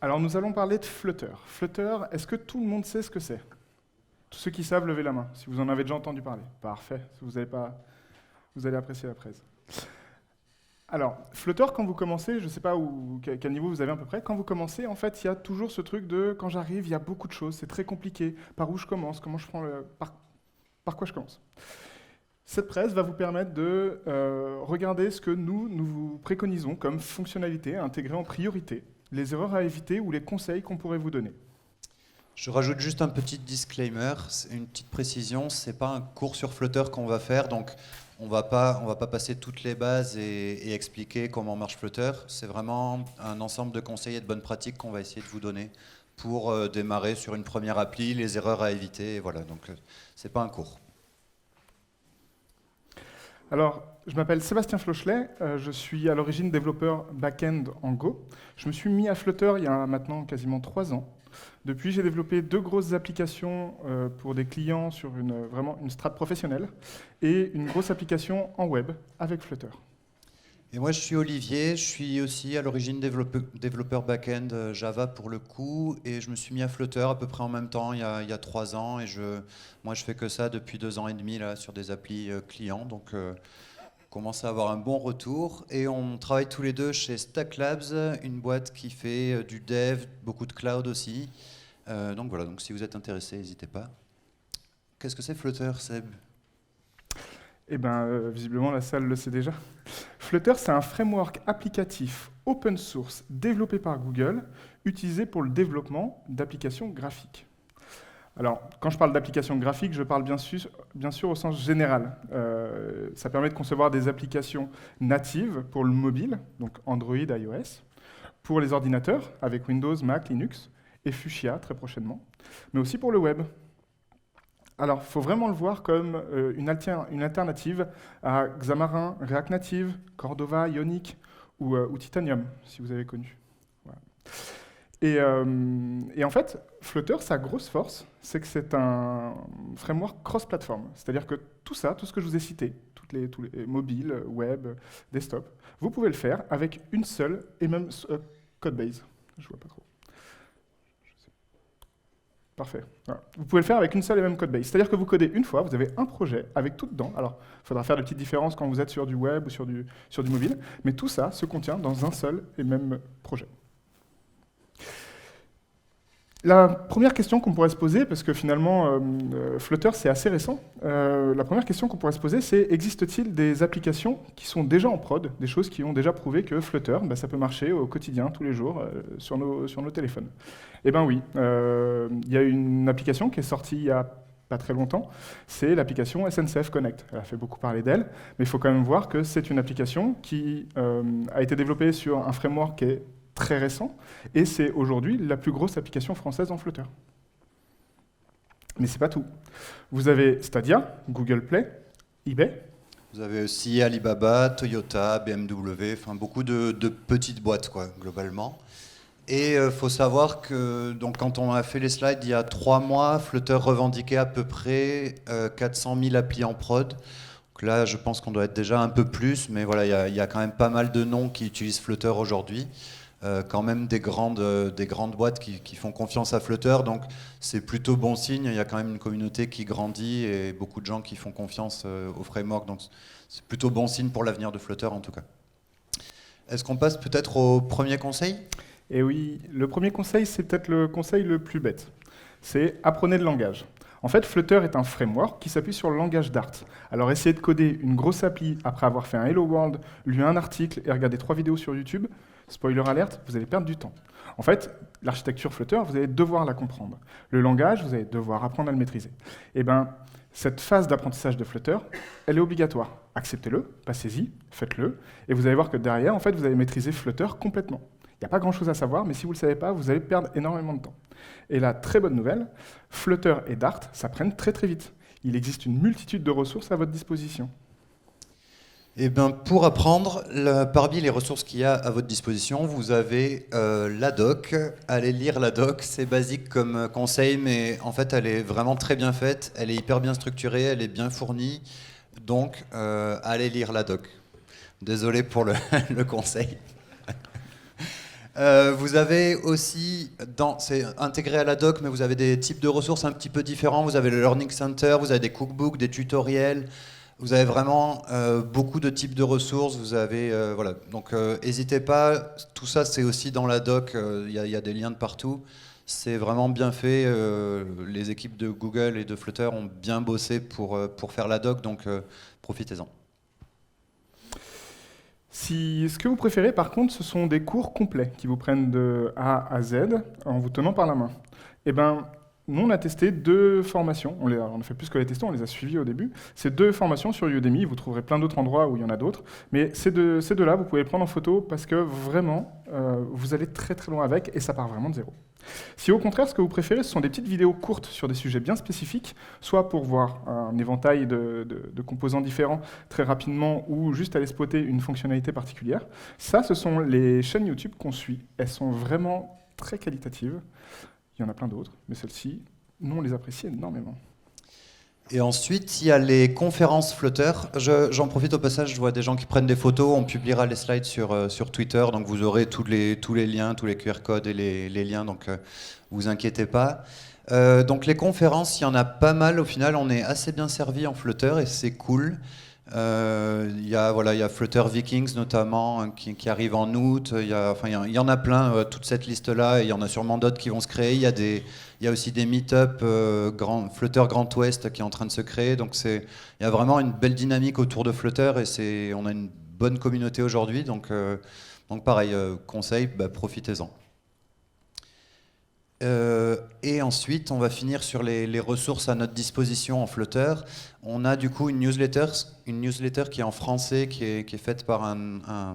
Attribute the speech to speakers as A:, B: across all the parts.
A: Alors nous allons parler de Flutter. Flutter, est-ce que tout le monde sait ce que c'est? Tous ceux qui savent, levez la main, si vous en avez déjà entendu parler. Parfait, si vous n'avez pas, vous allez apprécier la presse. Alors, Flutter, quand vous commencez, je ne sais pas quel niveau vous avez à peu près, quand vous commencez, en fait, il y a toujours ce truc de, quand j'arrive, il y a beaucoup de choses, c'est très compliqué. Par où je commence? Comment je prends par quoi je commence? Cette presse va vous permettre de regarder ce que nous vous préconisons comme fonctionnalité à intégrer en priorité, les erreurs à éviter ou les conseils qu'on pourrait vous donner.
B: Je rajoute juste un petit disclaimer, une petite précision, c'est pas un cours sur Flutter qu'on va faire, donc on va pas passer toutes les bases et expliquer comment marche Flutter. C'est vraiment un ensemble de conseils et de bonnes pratiques qu'on va essayer de vous donner pour démarrer sur une première appli, les erreurs à éviter, et voilà, donc c'est pas un cours.
A: Alors, je m'appelle Sébastien Flochelet, je suis à l'origine développeur back-end en Go. Je me suis mis à Flutter il y a maintenant quasiment 3 ans. Depuis, j'ai développé 2 grosses applications pour des clients sur vraiment une strate professionnelle et une grosse application en web avec Flutter.
B: Et moi, je suis Olivier, je suis aussi à l'origine développeur back-end Java pour le coup, et je me suis mis à Flutter à peu près en même temps, il y a 3 ans, et moi, je fais que ça depuis 2 ans et demi là, sur des applis clients, donc on commence à avoir un bon retour, et on travaille tous les deux chez Stack Labs, une boîte qui fait du dev, beaucoup de cloud aussi, donc voilà, donc si vous êtes intéressé, n'hésitez pas. Qu'est-ce que c'est Flutter, Seb?
A: Eh bien, visiblement, la salle le sait déjà. Flutter, c'est un framework applicatif open source développé par Google, utilisé pour le développement d'applications graphiques. Alors, quand je parle d'applications graphiques, je parle bien sûr au sens général. Ça permet de concevoir des applications natives pour le mobile, donc Android, iOS, pour les ordinateurs, avec Windows, Mac, Linux, et Fuchsia très prochainement, mais aussi pour le web. Alors, il faut vraiment le voir comme une alternative à Xamarin, React Native, Cordova, Ionic ou Titanium, si vous avez connu. Voilà. Et en fait, Flutter, sa grosse force, c'est que c'est un framework cross-platform. C'est-à-dire que tout ça, tout ce que je vous ai cité, tous les mobiles, web, desktop, vous pouvez le faire avec une seule et même codebase. Je vois pas trop. Parfait. Voilà. Vous pouvez le faire avec une seule et même codebase. C'est-à-dire que vous codez une fois, vous avez un projet avec tout dedans. Alors, il faudra faire des petites différences quand vous êtes sur du web ou sur du mobile, mais tout ça se contient dans un seul et même projet. La première question qu'on pourrait se poser, parce que finalement, Flutter, c'est assez récent, la première question qu'on pourrait se poser, c'est existe-t-il des applications qui sont déjà en prod, des choses qui ont déjà prouvé que Flutter, ça peut marcher au quotidien, tous les jours, sur nos téléphones? Eh bien oui, il y a une application qui est sortie il y a pas très longtemps, c'est l'application SNCF Connect. Elle a fait beaucoup parler d'elle, mais il faut quand même voir que c'est une application qui a été développée sur un framework qui est très récent, et c'est aujourd'hui la plus grosse application française en Flutter. Mais c'est pas tout. Vous avez Stadia, Google Play, eBay.
B: Vous avez aussi Alibaba, Toyota, BMW, enfin beaucoup de petites boîtes quoi, globalement. Et il faut savoir que donc, quand on a fait les slides il y a 3 mois, Flutter revendiquait à peu près 400 000 applis en prod. Donc là, je pense qu'on doit être déjà un peu plus, mais voilà, il y a quand même pas mal de noms qui utilisent Flutter aujourd'hui. Quand même des grandes boîtes qui font confiance à Flutter, donc c'est plutôt bon signe, il y a quand même une communauté qui grandit et beaucoup de gens qui font confiance au framework, donc c'est plutôt bon signe pour l'avenir de Flutter en tout cas. Est-ce qu'on passe peut-être au premier conseil?
A: Et oui, le premier conseil, c'est peut-être le conseil le plus bête. C'est apprenez le langage. En fait, Flutter est un framework qui s'appuie sur le langage Dart. Alors essayez de coder une grosse appli après avoir fait un Hello World, lu un article et regardé 3 vidéos sur YouTube, spoiler alerte, vous allez perdre du temps. En fait, l'architecture Flutter, vous allez devoir la comprendre. Le langage, vous allez devoir apprendre à le maîtriser. Et bien, cette phase d'apprentissage de Flutter, elle est obligatoire. Acceptez-le, passez-y, faites-le, et vous allez voir que derrière, en fait, vous allez maîtriser Flutter complètement. Il n'y a pas grand-chose à savoir, mais si vous ne le savez pas, vous allez perdre énormément de temps. Et la très bonne nouvelle, Flutter et Dart s'apprennent très très vite. Il existe une multitude de ressources à votre disposition.
B: Eh bien, pour apprendre, parmi les ressources qu'il y a à votre disposition, vous avez la doc. Allez lire la doc, c'est basique comme conseil, mais en fait, elle est vraiment très bien faite, elle est hyper bien structurée, elle est bien fournie, donc allez lire la doc. Désolé pour le conseil. Vous avez aussi, c'est intégré à la doc, mais vous avez des types de ressources un petit peu différents. Vous avez le Learning Center, vous avez des cookbooks, des tutoriels. Vous avez vraiment beaucoup de types de ressources. Vous avez, voilà. Donc, n'hésitez pas. Tout ça, c'est aussi dans la doc. Il y a des liens de partout. C'est vraiment bien fait. Les équipes de Google et de Flutter ont bien bossé pour faire la doc. Donc, profitez-en.
A: Si ce que vous préférez, par contre, ce sont des cours complets qui vous prennent de A à Z en vous tenant par la main. Eh ben, nous, on a testé 2 formations. On a fait plus que les tester, on les a suivis au début. Ces 2 formations sur Udemy, vous trouverez plein d'autres endroits où il y en a d'autres. Mais ces deux-là, vous pouvez les prendre en photo parce que vraiment, vous allez très très loin avec et ça part vraiment de zéro. Si au contraire, ce que vous préférez, ce sont des petites vidéos courtes sur des sujets bien spécifiques, soit pour voir un éventail de composants différents très rapidement ou juste aller spotter une fonctionnalité particulière, ça, ce sont les chaînes YouTube qu'on suit. Elles sont vraiment très qualitatives. Il y en a plein d'autres, mais celles-ci, nous, on les apprécie énormément.
B: Et ensuite, il y a les conférences Flutter. J'en profite au passage, je vois des gens qui prennent des photos. On publiera les slides sur Twitter, donc vous aurez tous les liens, tous les QR codes et les liens, donc vous inquiétez pas. Donc les conférences, il y en a pas mal. Au final, on est assez bien servi en Flutter et c'est cool. Il y a Flutter Vikings notamment qui arrive en août. Il y en a plein, toute cette liste-là. Et il y en a sûrement d'autres qui vont se créer. Il y a aussi des meet-up Flutter Grand Ouest qui est en train de se créer. Donc il y a vraiment une belle dynamique autour de Flutter et on a une bonne communauté aujourd'hui. Donc pareil, conseil, profitez-en. Et ensuite, on va finir sur les ressources à notre disposition en Flutter. On a du coup une newsletter qui est en français, qui est faite par un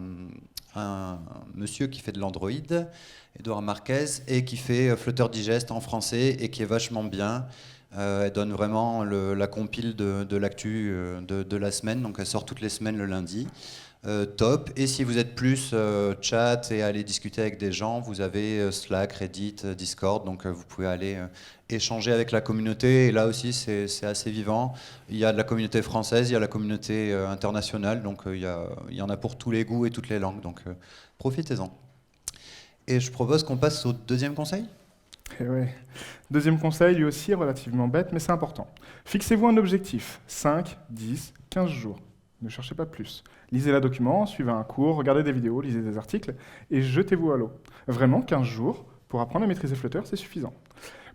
B: monsieur qui fait de l'Android, Edouard Marquez, et qui fait Flutter Digest en français et qui est vachement bien. Elle donne vraiment la compile de l'actu de la semaine, donc elle sort toutes les semaines le lundi. Top. Et si vous êtes plus chat et aller discuter avec des gens, vous avez Slack, Reddit, Discord, donc vous pouvez aller échanger avec la communauté. Et là aussi, c'est assez vivant. Il y a de la communauté française, il y a la communauté internationale, donc il y en a pour tous les goûts et toutes les langues, donc profitez-en. Et je propose qu'on passe au deuxième conseil.
A: Et ouais. Deuxième conseil, lui aussi relativement bête, mais c'est important. Fixez-vous un objectif, 5, 10, 15 jours. Ne cherchez pas plus. Lisez la document, suivez un cours, regardez des vidéos, lisez des articles et jetez-vous à l'eau. Vraiment, 15 jours pour apprendre à maîtriser Flutter, c'est suffisant.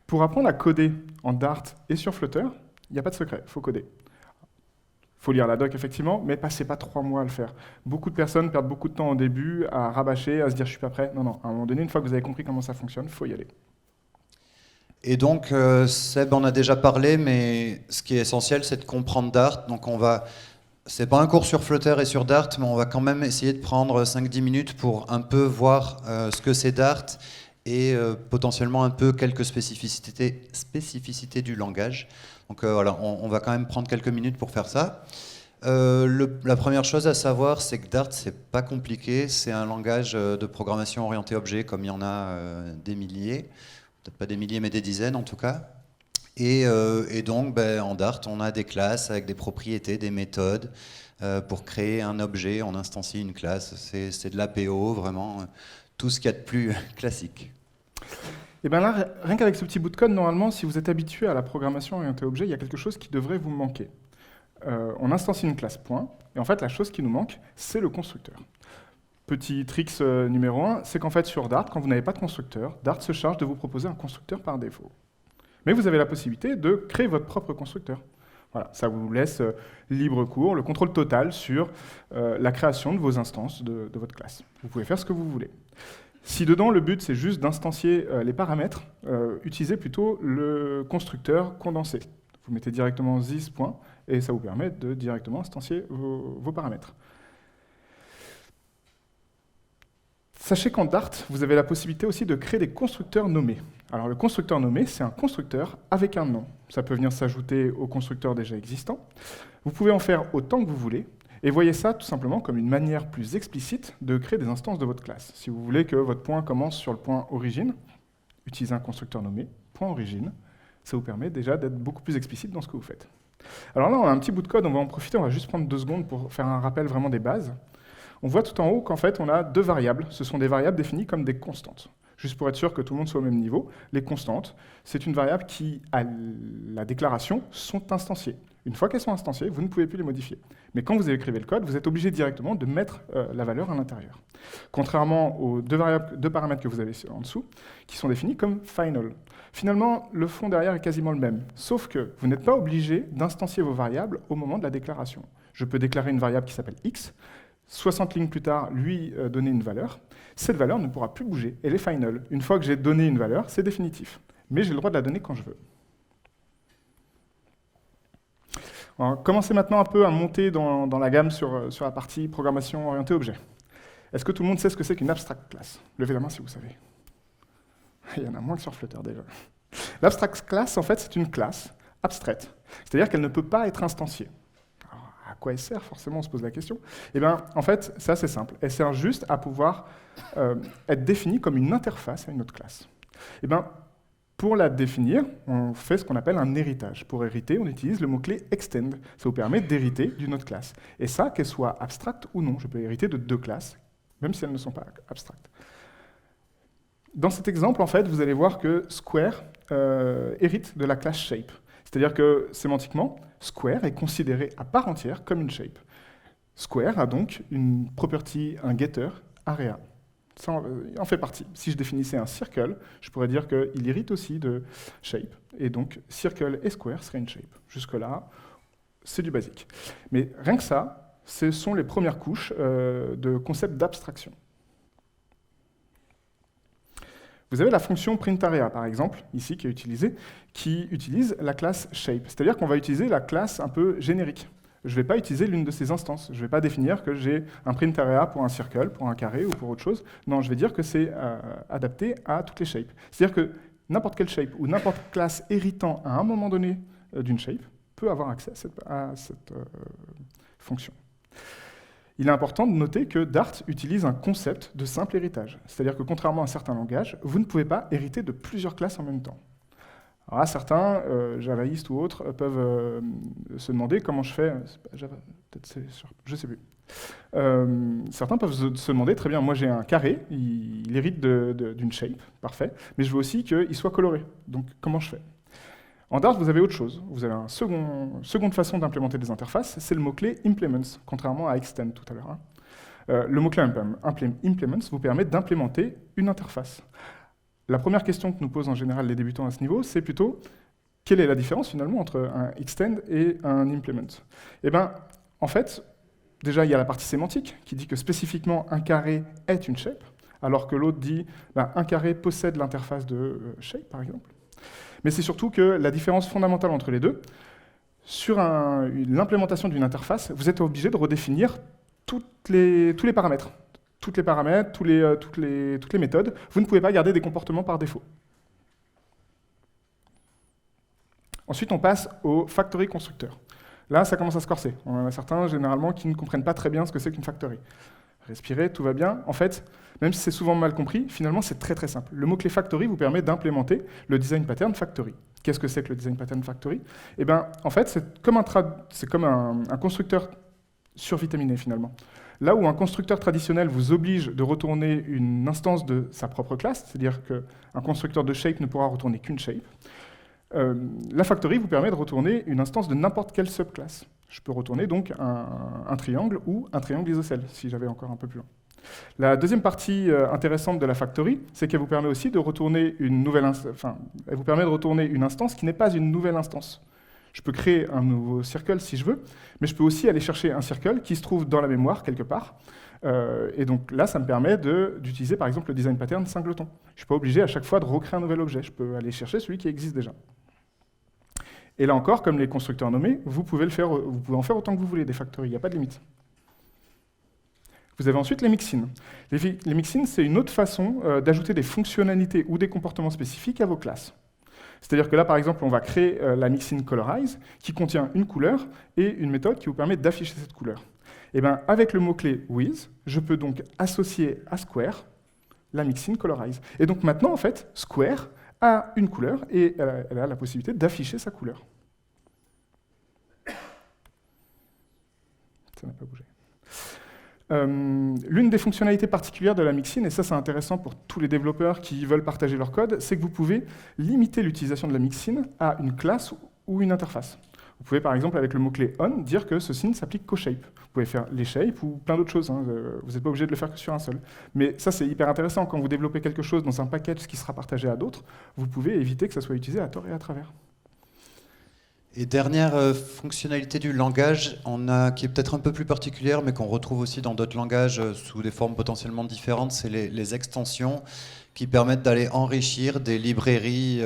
A: Pour apprendre à coder en Dart et sur Flutter, il n'y a pas de secret, il faut coder. Il faut lire la doc, effectivement, mais passez pas 3 mois à le faire. Beaucoup de personnes perdent beaucoup de temps au début à rabâcher, à se dire « je suis pas prêt ». Non, à un moment donné, une fois que vous avez compris comment ça fonctionne, il faut y aller.
B: Et donc, Seb en a déjà parlé, mais ce qui est essentiel, c'est de comprendre Dart. Donc c'est pas un cours sur Flutter et sur Dart, mais on va quand même essayer de prendre 5-10 minutes pour un peu voir ce que c'est Dart et potentiellement un peu quelques spécificités du langage. Donc voilà, on va quand même prendre quelques minutes pour faire ça. La première chose à savoir, c'est que Dart, c'est pas compliqué. C'est un langage de programmation orienté objet, comme il y en a des milliers. Peut-être pas des milliers, mais des dizaines en tout cas. Et donc, en Dart, on a des classes avec des propriétés, des méthodes. Pour créer un objet, on instancie une classe. C'est de l'APO, vraiment, tout ce qu'il y a de plus classique.
A: Et bien là, rien qu'avec ce petit bout de code, normalement, si vous êtes habitué à la programmation orientée objet, il y a quelque chose qui devrait vous manquer. On instancie une classe point, et en fait, la chose qui nous manque, c'est le constructeur. Petit tricks numéro 1, c'est qu'en fait, sur Dart, quand vous n'avez pas de constructeur, Dart se charge de vous proposer un constructeur par défaut. Mais vous avez la possibilité de créer votre propre constructeur. Voilà, ça vous laisse libre cours, le contrôle total sur la création de vos instances de votre classe. Vous pouvez faire ce que vous voulez. Si dedans, le but, c'est juste d'instancier les paramètres, utilisez plutôt le constructeur condensé. Vous mettez directement this point, et ça vous permet de directement instancier vos paramètres. Sachez qu'en Dart, vous avez la possibilité aussi de créer des constructeurs nommés. Alors le constructeur nommé, c'est un constructeur avec un nom. Ça peut venir s'ajouter au constructeur déjà existant. Vous pouvez en faire autant que vous voulez, et voyez ça tout simplement comme une manière plus explicite de créer des instances de votre classe. Si vous voulez que votre point commence sur le point origine, utilisez un constructeur nommé, point origine. Ça vous permet déjà d'être beaucoup plus explicite dans ce que vous faites. Alors là, on a un petit bout de code, on va en profiter, on va juste prendre 2 secondes pour faire un rappel vraiment des bases. On voit tout en haut qu'en fait, on a deux variables. Ce sont des variables définies comme des constantes. Juste pour être sûr que tout le monde soit au même niveau, les constantes, c'est une variable qui, à la déclaration, sont instanciées. Une fois qu'elles sont instanciées, vous ne pouvez plus les modifier. Mais quand vous écrivez le code, vous êtes obligé directement de mettre la valeur à l'intérieur. Contrairement aux deux paramètres que vous avez en dessous, qui sont définis comme final. Finalement, le fond derrière est quasiment le même, sauf que vous n'êtes pas obligé d'instancier vos variables au moment de la déclaration. Je peux déclarer une variable qui s'appelle x, 60 lignes plus tard, lui donner une valeur. Cette valeur ne pourra plus bouger, elle est final. Une fois que j'ai donné une valeur, c'est définitif. Mais j'ai le droit de la donner quand je veux. On va commencer maintenant un peu à monter dans la gamme sur la partie programmation orientée objet. Est-ce que tout le monde sait ce que c'est qu'une abstract class? Levez la main si vous savez. Il y en a moins que sur Flutter déjà. L'abstract class, en fait, c'est une classe abstraite. C'est-à-dire qu'elle ne peut pas être instanciée. Alors, à quoi elle sert? Forcément, on se pose la question. Eh bien, en fait, c'est assez simple. Elle sert juste à pouvoir être définie comme une interface à une autre classe. Eh bien, pour la définir, on fait ce qu'on appelle un héritage. Pour hériter, on utilise le mot-clé extend. Ça vous permet d'hériter d'une autre classe. Et ça, qu'elle soit abstracte ou non, je peux hériter de deux classes, même si elles ne sont pas abstractes. Dans cet exemple, en fait, vous allez voir que Square hérite de la classe Shape. C'est-à-dire que, sémantiquement, Square est considéré à part entière comme une shape. Square a donc une property, un getter, area. Ça en fait partie. Si je définissais un circle, je pourrais dire qu'il hérite aussi de shape, et donc circle et square seraient une shape. Jusque-là, c'est du basique. Mais rien que ça, ce sont les premières couches de concept d'abstraction. Vous avez la fonction printArea, par exemple, ici, qui est utilisée, qui utilise la classe shape. C'est-à-dire qu'on va utiliser la classe un peu générique. Je ne vais pas utiliser l'une de ces instances. Je ne vais pas définir que j'ai un printArea pour un circle, pour un carré ou pour autre chose. Non, je vais dire que c'est adapté à toutes les shapes. C'est-à-dire que n'importe quelle shape ou n'importe quelle classe héritant à un moment donné d'une shape peut avoir accès à cette fonction. Il est important de noter que Dart utilise un concept de simple héritage. C'est-à-dire que contrairement à certains langages, vous ne pouvez pas hériter de plusieurs classes en même temps. Alors là, certains, javaïstes ou autres, peuvent se demander comment je fais. Java, peut-être c'est sûr, je ne sais plus. Certains peuvent se demander, très bien, moi j'ai un carré, il hérite d'une shape, parfait, mais je veux aussi qu'il soit coloré. Donc comment je fais? En Dart, vous avez autre chose. Vous avez une seconde façon d'implémenter des interfaces, c'est le mot-clé implements, contrairement à extend tout à l'heure. Le mot-clé implements vous permet d'implémenter une interface. La première question que nous posent en général les débutants à ce niveau, c'est plutôt quelle est la différence finalement entre un extend et un implement? Eh bien, en fait, déjà il y a la partie sémantique qui dit que spécifiquement un carré est une shape, alors que l'autre dit un carré possède l'interface de shape, par exemple. Mais c'est surtout que la différence fondamentale entre les deux, sur l'implémentation d'une interface, vous êtes obligé de redéfinir tous les paramètres. Toutes les méthodes. Vous ne pouvez pas garder des comportements par défaut. Ensuite, on passe au factory constructeur. Là, ça commence à se corser. On en a certains, généralement, qui ne comprennent pas très bien ce que c'est qu'une factory. Respirez, tout va bien. En fait, même si c'est souvent mal compris, finalement, c'est très très simple. Le mot-clé factory vous permet d'implémenter le design pattern factory. Qu'est-ce que c'est que le design pattern factory? Eh bien, en fait, c'est comme un constructeur survitaminé, finalement. Là où un constructeur traditionnel vous oblige de retourner une instance de sa propre classe, c'est-à-dire qu'un constructeur de shape ne pourra retourner qu'une shape, la factory vous permet de retourner une instance de n'importe quelle subclasse. Je peux retourner donc un triangle ou un triangle isocèle, si j'avais encore un peu plus loin. La deuxième partie intéressante de la factory, c'est qu'elle vous permet aussi de retourner elle vous permet de retourner une instance qui n'est pas une nouvelle instance. Je peux créer un nouveau circle si je veux, mais je peux aussi aller chercher un circle qui se trouve dans la mémoire quelque part. Et donc là, ça me permet d'utiliser par exemple le design pattern singleton. Je ne suis pas obligé à chaque fois de recréer un nouvel objet. Je peux aller chercher celui qui existe déjà. Et là encore, comme les constructeurs nommés, vous pouvez en faire autant que vous voulez des factories, il n'y a pas de limite. Vous avez ensuite les mixins. Les mixins, c'est une autre façon d'ajouter des fonctionnalités ou des comportements spécifiques à vos classes. C'est-à-dire que là, par exemple, on va créer la mixin colorize, qui contient une couleur et une méthode qui vous permet d'afficher cette couleur. Et bien, avec le mot-clé with, je peux donc associer à Square la mixin colorize. Et donc maintenant, en fait, Square a une couleur et elle a la possibilité d'afficher sa couleur. Ça n'a pas bougé. L'une des fonctionnalités particulières de la mixin, et ça c'est intéressant pour tous les développeurs qui veulent partager leur code, c'est que vous pouvez limiter l'utilisation de la mixin à une classe ou une interface. Vous pouvez par exemple avec le mot-clé on dire que ceci ne s'applique qu'aux shapes. Vous pouvez faire les shapes ou plein d'autres choses, hein. Vous n'êtes pas obligé de le faire que sur un seul. Mais ça c'est hyper intéressant, quand vous développez quelque chose dans un package qui sera partagé à d'autres, vous pouvez éviter que ça soit utilisé à tort et à travers.
B: Et dernière fonctionnalité du langage, qui est peut-être un peu plus particulière, mais qu'on retrouve aussi dans d'autres langages sous des formes potentiellement différentes, c'est les extensions qui permettent d'aller enrichir des librairies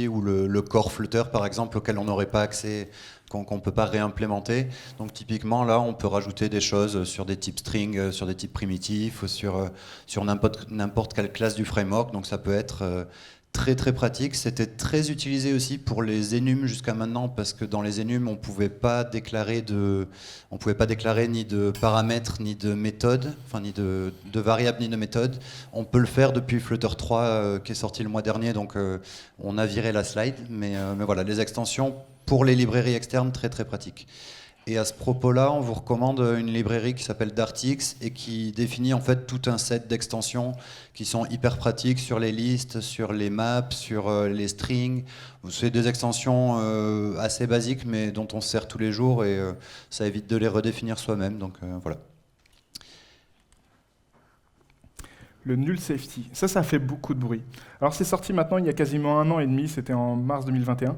B: ou le core Flutter par exemple, auquel on n'aurait pas accès, qu'on ne peut pas réimplémenter. Donc typiquement là, on peut rajouter des choses sur des types string, sur des types primitifs, ou sur n'importe quelle classe du framework. Donc ça peut être très très pratique. C'était très utilisé aussi pour les enums jusqu'à maintenant, parce que dans les enums on pouvait pas déclarer ni de paramètres ni de méthodes, enfin ni de variables ni de méthodes. On peut le faire depuis Flutter 3 qui est sorti le mois dernier, donc on a viré la slide, mais voilà, les extensions pour les librairies externes, très très pratiques. Et à ce propos-là, on vous recommande une librairie qui s'appelle Dartx et qui définit en fait tout un set d'extensions qui sont hyper pratiques sur les listes, sur les maps, sur les strings. C'est des extensions assez basiques mais dont on se sert tous les jours et ça évite de les redéfinir soi-même. Donc voilà.
A: Le null safety, ça fait beaucoup de bruit. Alors c'est sorti maintenant il y a quasiment 1 an et demi, c'était en mars 2021,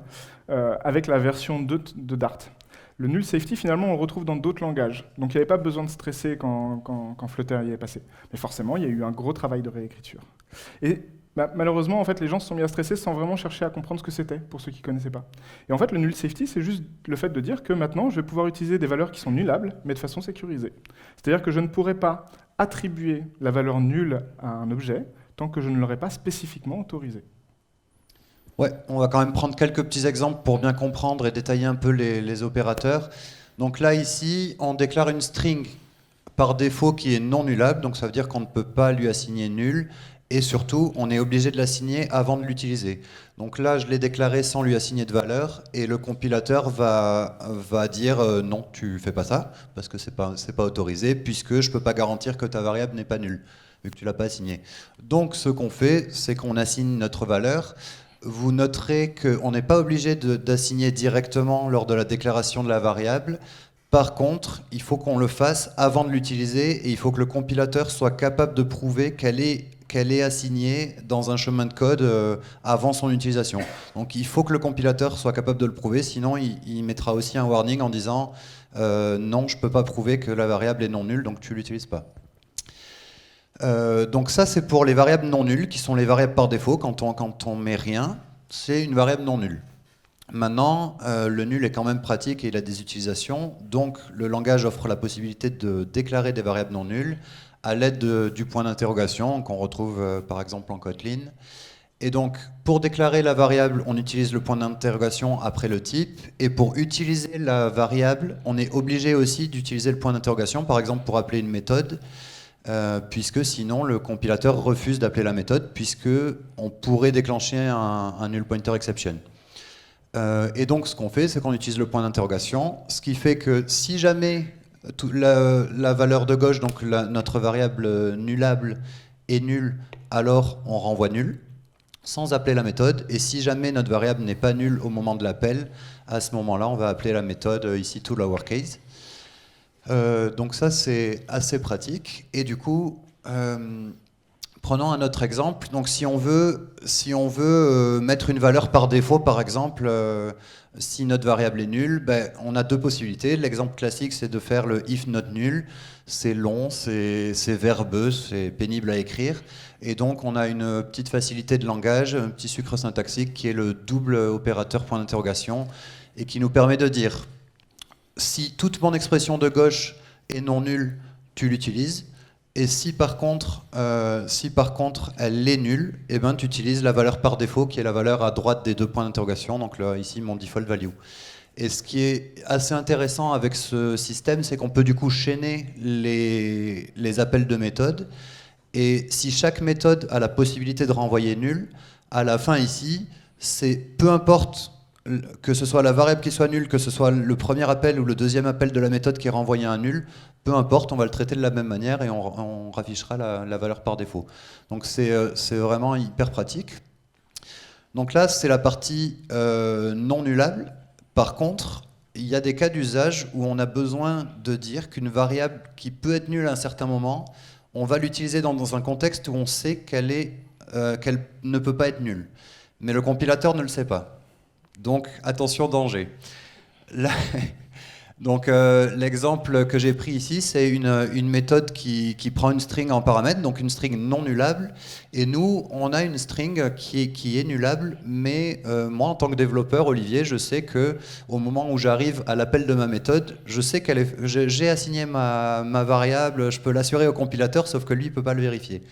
A: avec la version 2 de Dart. Le null safety, finalement, on le retrouve dans d'autres langages. Donc il n'y avait pas besoin de stresser quand Flutter y est passé. Mais forcément, il y a eu un gros travail de réécriture. Et malheureusement, en fait, les gens se sont mis à stresser sans vraiment chercher à comprendre ce que c'était, pour ceux qui ne connaissaient pas. Et en fait, le null safety, c'est juste le fait de dire que maintenant, je vais pouvoir utiliser des valeurs qui sont nullables, mais de façon sécurisée. C'est-à-dire que je ne pourrai pas attribuer la valeur nulle à un objet tant que je ne l'aurai pas spécifiquement autorisé.
B: Ouais, on va quand même prendre quelques petits exemples pour bien comprendre et détailler un peu les opérateurs. Donc là, ici, on déclare une string par défaut qui est non nullable, donc ça veut dire qu'on ne peut pas lui assigner nul, et surtout, on est obligé de l'assigner avant de l'utiliser. Donc là, je l'ai déclaré sans lui assigner de valeur, et le compilateur va dire non, tu fais pas ça, parce que c'est pas autorisé, puisque je peux pas garantir que ta variable n'est pas nulle, vu que tu l'as pas assignée. Donc ce qu'on fait, c'est qu'on assigne notre valeur. Vous noterez qu'on n'est pas obligé d'assigner directement lors de la déclaration de la variable. Par contre, il faut qu'on le fasse avant de l'utiliser et il faut que le compilateur soit capable de prouver qu'elle est assignée dans un chemin de code avant son utilisation. Donc il faut que le compilateur soit capable de le prouver, sinon il mettra aussi un warning en disant non, je ne peux pas prouver que la variable est non nulle, donc tu ne l'utilises pas. Donc ça c'est pour les variables non nulles, qui sont les variables par défaut. Quand on met rien, c'est une variable non nulle. Maintenant, le nul est quand même pratique et il a des utilisations, donc le langage offre la possibilité de déclarer des variables non nulles à l'aide du point d'interrogation qu'on retrouve par exemple en Kotlin. Et donc pour déclarer la variable, on utilise le point d'interrogation après le type, et pour utiliser la variable, on est obligé aussi d'utiliser le point d'interrogation, par exemple pour appeler une méthode. Puisque sinon le compilateur refuse d'appeler la méthode, puisque on pourrait déclencher un null pointer exception. Et donc ce qu'on fait, c'est qu'on utilise le point d'interrogation, ce qui fait que si jamais la valeur de gauche, donc notre variable nullable, est nulle, alors on renvoie nul, sans appeler la méthode, et si jamais notre variable n'est pas nulle au moment de l'appel, à ce moment-là on va appeler la méthode, ici to lowercase. Donc ça c'est assez pratique, et du coup prenons un autre exemple. Donc si on veut mettre une valeur par défaut, par exemple si notre variable est nulle, on a deux possibilités. L'exemple classique c'est de faire le if not null. C'est long, c'est verbeux, c'est pénible à écrire, et donc on a une petite facilité de langage, un petit sucre syntaxique qui est le double opérateur point d'interrogation, et qui nous permet de dire: si toute mon expression de gauche est non nulle, tu l'utilises. Et si par contre elle est nulle, eh ben, tu utilises la valeur par défaut, qui est la valeur à droite des deux points d'interrogation, donc là, ici mon default value. Et ce qui est assez intéressant avec ce système, c'est qu'on peut du coup chaîner les appels de méthode. Et si chaque méthode a la possibilité de renvoyer nul, à la fin ici, c'est peu importe que ce soit la variable qui soit nulle, que ce soit le premier appel ou le deuxième appel de la méthode qui renvoie un nul, peu importe, on va le traiter de la même manière et on raffichera la valeur par défaut. Donc c'est vraiment hyper pratique. Donc là, c'est la partie non nullable. Par contre, il y a des cas d'usage où on a besoin de dire qu'une variable qui peut être nulle à un certain moment, on va l'utiliser dans un contexte où on sait qu'elle ne peut pas être nulle. Mais le compilateur ne le sait pas. Donc, attention, danger. Là, donc, l'exemple que j'ai pris ici, c'est une méthode qui prend une string en paramètre, donc une string non nullable. Et nous, on a une string qui est nullable, mais moi, en tant que développeur, Olivier, je sais qu'au moment où j'arrive à l'appel de ma méthode, je sais j'ai assigné ma variable, je peux l'assurer au compilateur, sauf que lui, il ne peut pas le vérifier.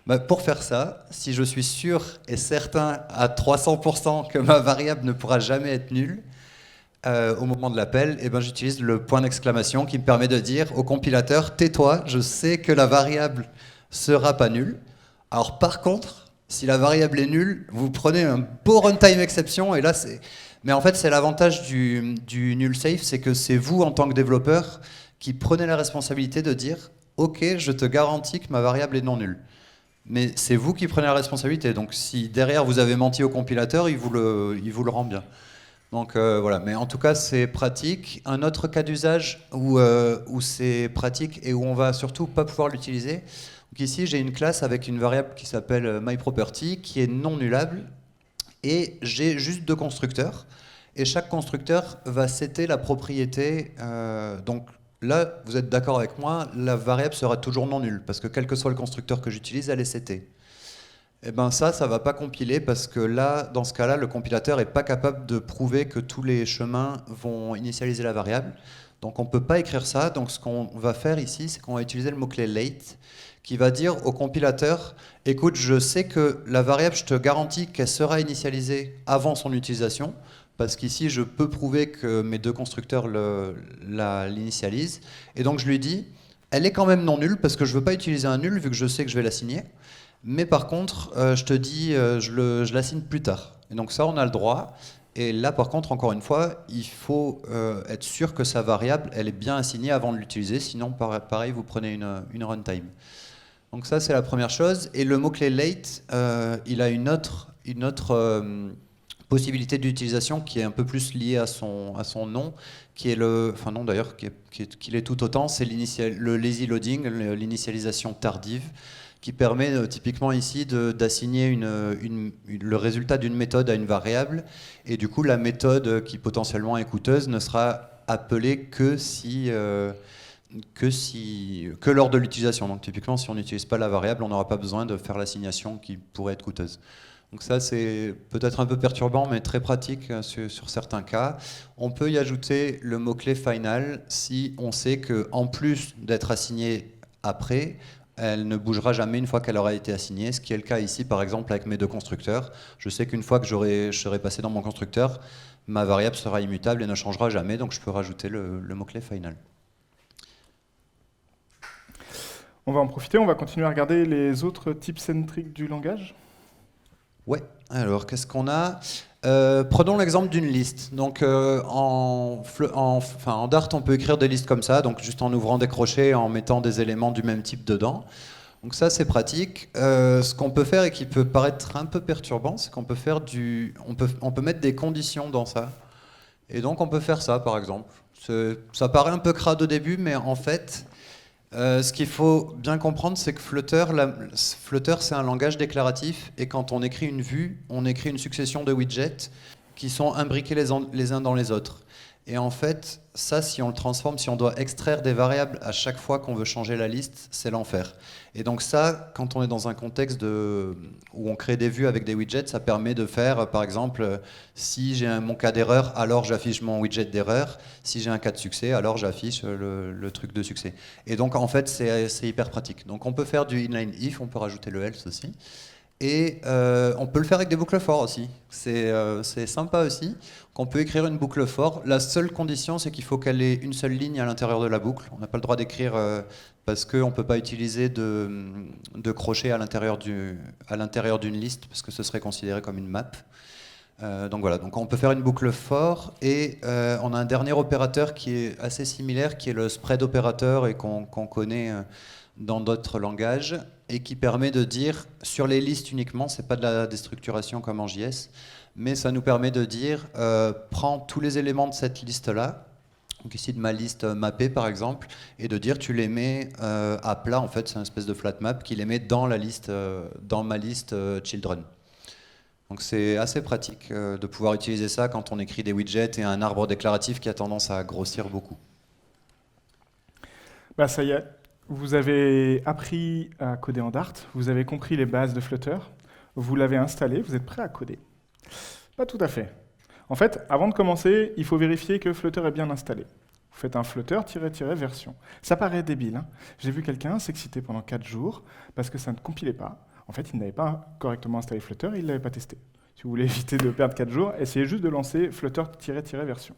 B: Bah, pour faire ça, si je suis sûr et certain à 300% que ma variable ne pourra jamais être nulle, au moment de l'appel, eh ben, j'utilise le point d'exclamation qui me permet de dire au compilateur « tais-toi, je sais que la variable sera pas nulle ». Alors par contre, si la variable est nulle, vous prenez un beau runtime exception et là c'est... Mais en fait, c'est l'avantage du null safe, c'est que c'est vous en tant que développeur qui prenez la responsabilité de dire « ok, je te garantis que ma variable est non nulle ». Mais c'est vous qui prenez la responsabilité. Donc si derrière vous avez menti au compilateur, il vous le rend bien. Donc voilà, mais en tout cas c'est pratique. Un autre cas d'usage où c'est pratique et où on va surtout pas pouvoir l'utiliser. Donc ici j'ai une classe avec une variable qui s'appelle myProperty qui est non nullable et j'ai juste 2 constructeurs et chaque constructeur va setter la propriété. Donc là vous êtes d'accord avec moi, la variable sera toujours non nulle parce que quel que soit le constructeur que j'utilise, elle est settée. Eh ben ça va pas compiler parce que là, dans ce cas-là, le compilateur est pas capable de prouver que tous les chemins vont initialiser la variable. Donc on peut pas écrire ça. Donc ce qu'on va faire ici, c'est qu'on va utiliser le mot-clé late qui va dire au compilateur, écoute, je sais que la variable, je te garantis qu'elle sera initialisée avant son utilisation parce qu'ici, je peux prouver que mes 2 constructeurs l'initialisent. Et donc je lui dis, elle est quand même non nulle parce que je veux pas utiliser un nul vu que je sais que je vais l'assigner. Mais par contre, je te dis, je l'assigne plus tard. Et donc ça, on a le droit. Et là, par contre, encore une fois, il faut être sûr que sa variable, elle est bien assignée avant de l'utiliser. Sinon, pareil, vous prenez une runtime. Donc ça, c'est la première chose. Et le mot-clé late, il a une autre possibilité d'utilisation qui est un peu plus liée à son nom, qui est enfin non d'ailleurs, qu'il est tout autant, c'est le lazy loading, l'initialisation tardive, qui permet typiquement ici d'assigner le résultat d'une méthode à une variable, et du coup la méthode qui potentiellement est coûteuse ne sera appelée que lors de l'utilisation. Donc typiquement si on n'utilise pas la variable, on n'aura pas besoin de faire l'assignation qui pourrait être coûteuse. Donc ça c'est peut-être un peu perturbant mais très pratique sur certains cas. On peut y ajouter le mot-clé final si on sait qu'en plus d'être assigné après, elle ne bougera jamais une fois qu'elle aura été assignée, ce qui est le cas ici par exemple avec mes 2 constructeurs. Je sais qu'une fois que je serai passé dans mon constructeur, ma variable sera immutable et ne changera jamais, donc je peux rajouter le mot-clé final.
A: On va en profiter, on va continuer à regarder les autres types centriques du langage.
B: Ouais, alors qu'est-ce qu'on a ? Prenons l'exemple d'une liste. Donc en Dart, on peut écrire des listes comme ça, donc juste en ouvrant des crochets, en mettant des éléments du même type dedans. Donc ça, c'est pratique. Ce qu'on peut faire et qui peut paraître un peu perturbant, c'est qu'on peut faire on peut mettre des conditions dans ça. Et donc on peut faire ça, par exemple. Ça paraît un peu crade au début, mais en fait, ce qu'il faut bien comprendre, c'est que Flutter, c'est un langage déclaratif, et quand on écrit une vue, on écrit une succession de widgets qui sont imbriqués les uns dans les autres. Et en fait, ça, si on le transforme, si on doit extraire des variables à chaque fois qu'on veut changer la liste, c'est l'enfer. Et donc ça, quand on est dans un contexte où on crée des vues avec des widgets, ça permet de faire, par exemple, si j'ai mon cas d'erreur, alors j'affiche mon widget d'erreur. Si j'ai un cas de succès, alors j'affiche le truc de succès. Et donc, en fait, c'est hyper pratique. Donc, on peut faire du inline if, on peut rajouter le else aussi. Et on peut le faire avec des boucles for aussi. C'est sympa aussi. On peut écrire une boucle for. La seule condition, c'est qu'il faut qu'elle ait une seule ligne à l'intérieur de la boucle. On n'a pas le droit d'écrire parce qu'on ne peut pas utiliser de crochet à l'intérieur d'une liste parce que ce serait considéré comme une map. Donc voilà, donc on peut faire une boucle for et on a un dernier opérateur qui est assez similaire, qui est le spread opérateur et qu'on connaît dans d'autres langages et qui permet de dire sur les listes uniquement, c'est pas de la déstructuration comme en JS, mais ça nous permet de dire prends tous les éléments de cette liste-là, donc ici de ma liste mappée par exemple, et de dire tu les mets à plat, en fait c'est une espèce de flat map qui les met dans la liste, dans ma liste children. Donc c'est assez pratique de pouvoir utiliser ça quand on écrit des widgets et un arbre déclaratif qui a tendance à grossir beaucoup.
A: Bah, ça y est, vous avez appris à coder en Dart, vous avez compris les bases de Flutter, vous l'avez installé, vous êtes prêt à coder. Pas tout à fait. En fait, avant de commencer, il faut vérifier que Flutter est bien installé. Vous faites un Flutter-version. Ça paraît débile, hein. J'ai vu quelqu'un s'exciter pendant 4 jours parce que ça ne compilait pas. En fait, il n'avait pas correctement installé Flutter et il ne l'avait pas testé. Si vous voulez éviter de perdre 4 jours, essayez juste de lancer Flutter-version.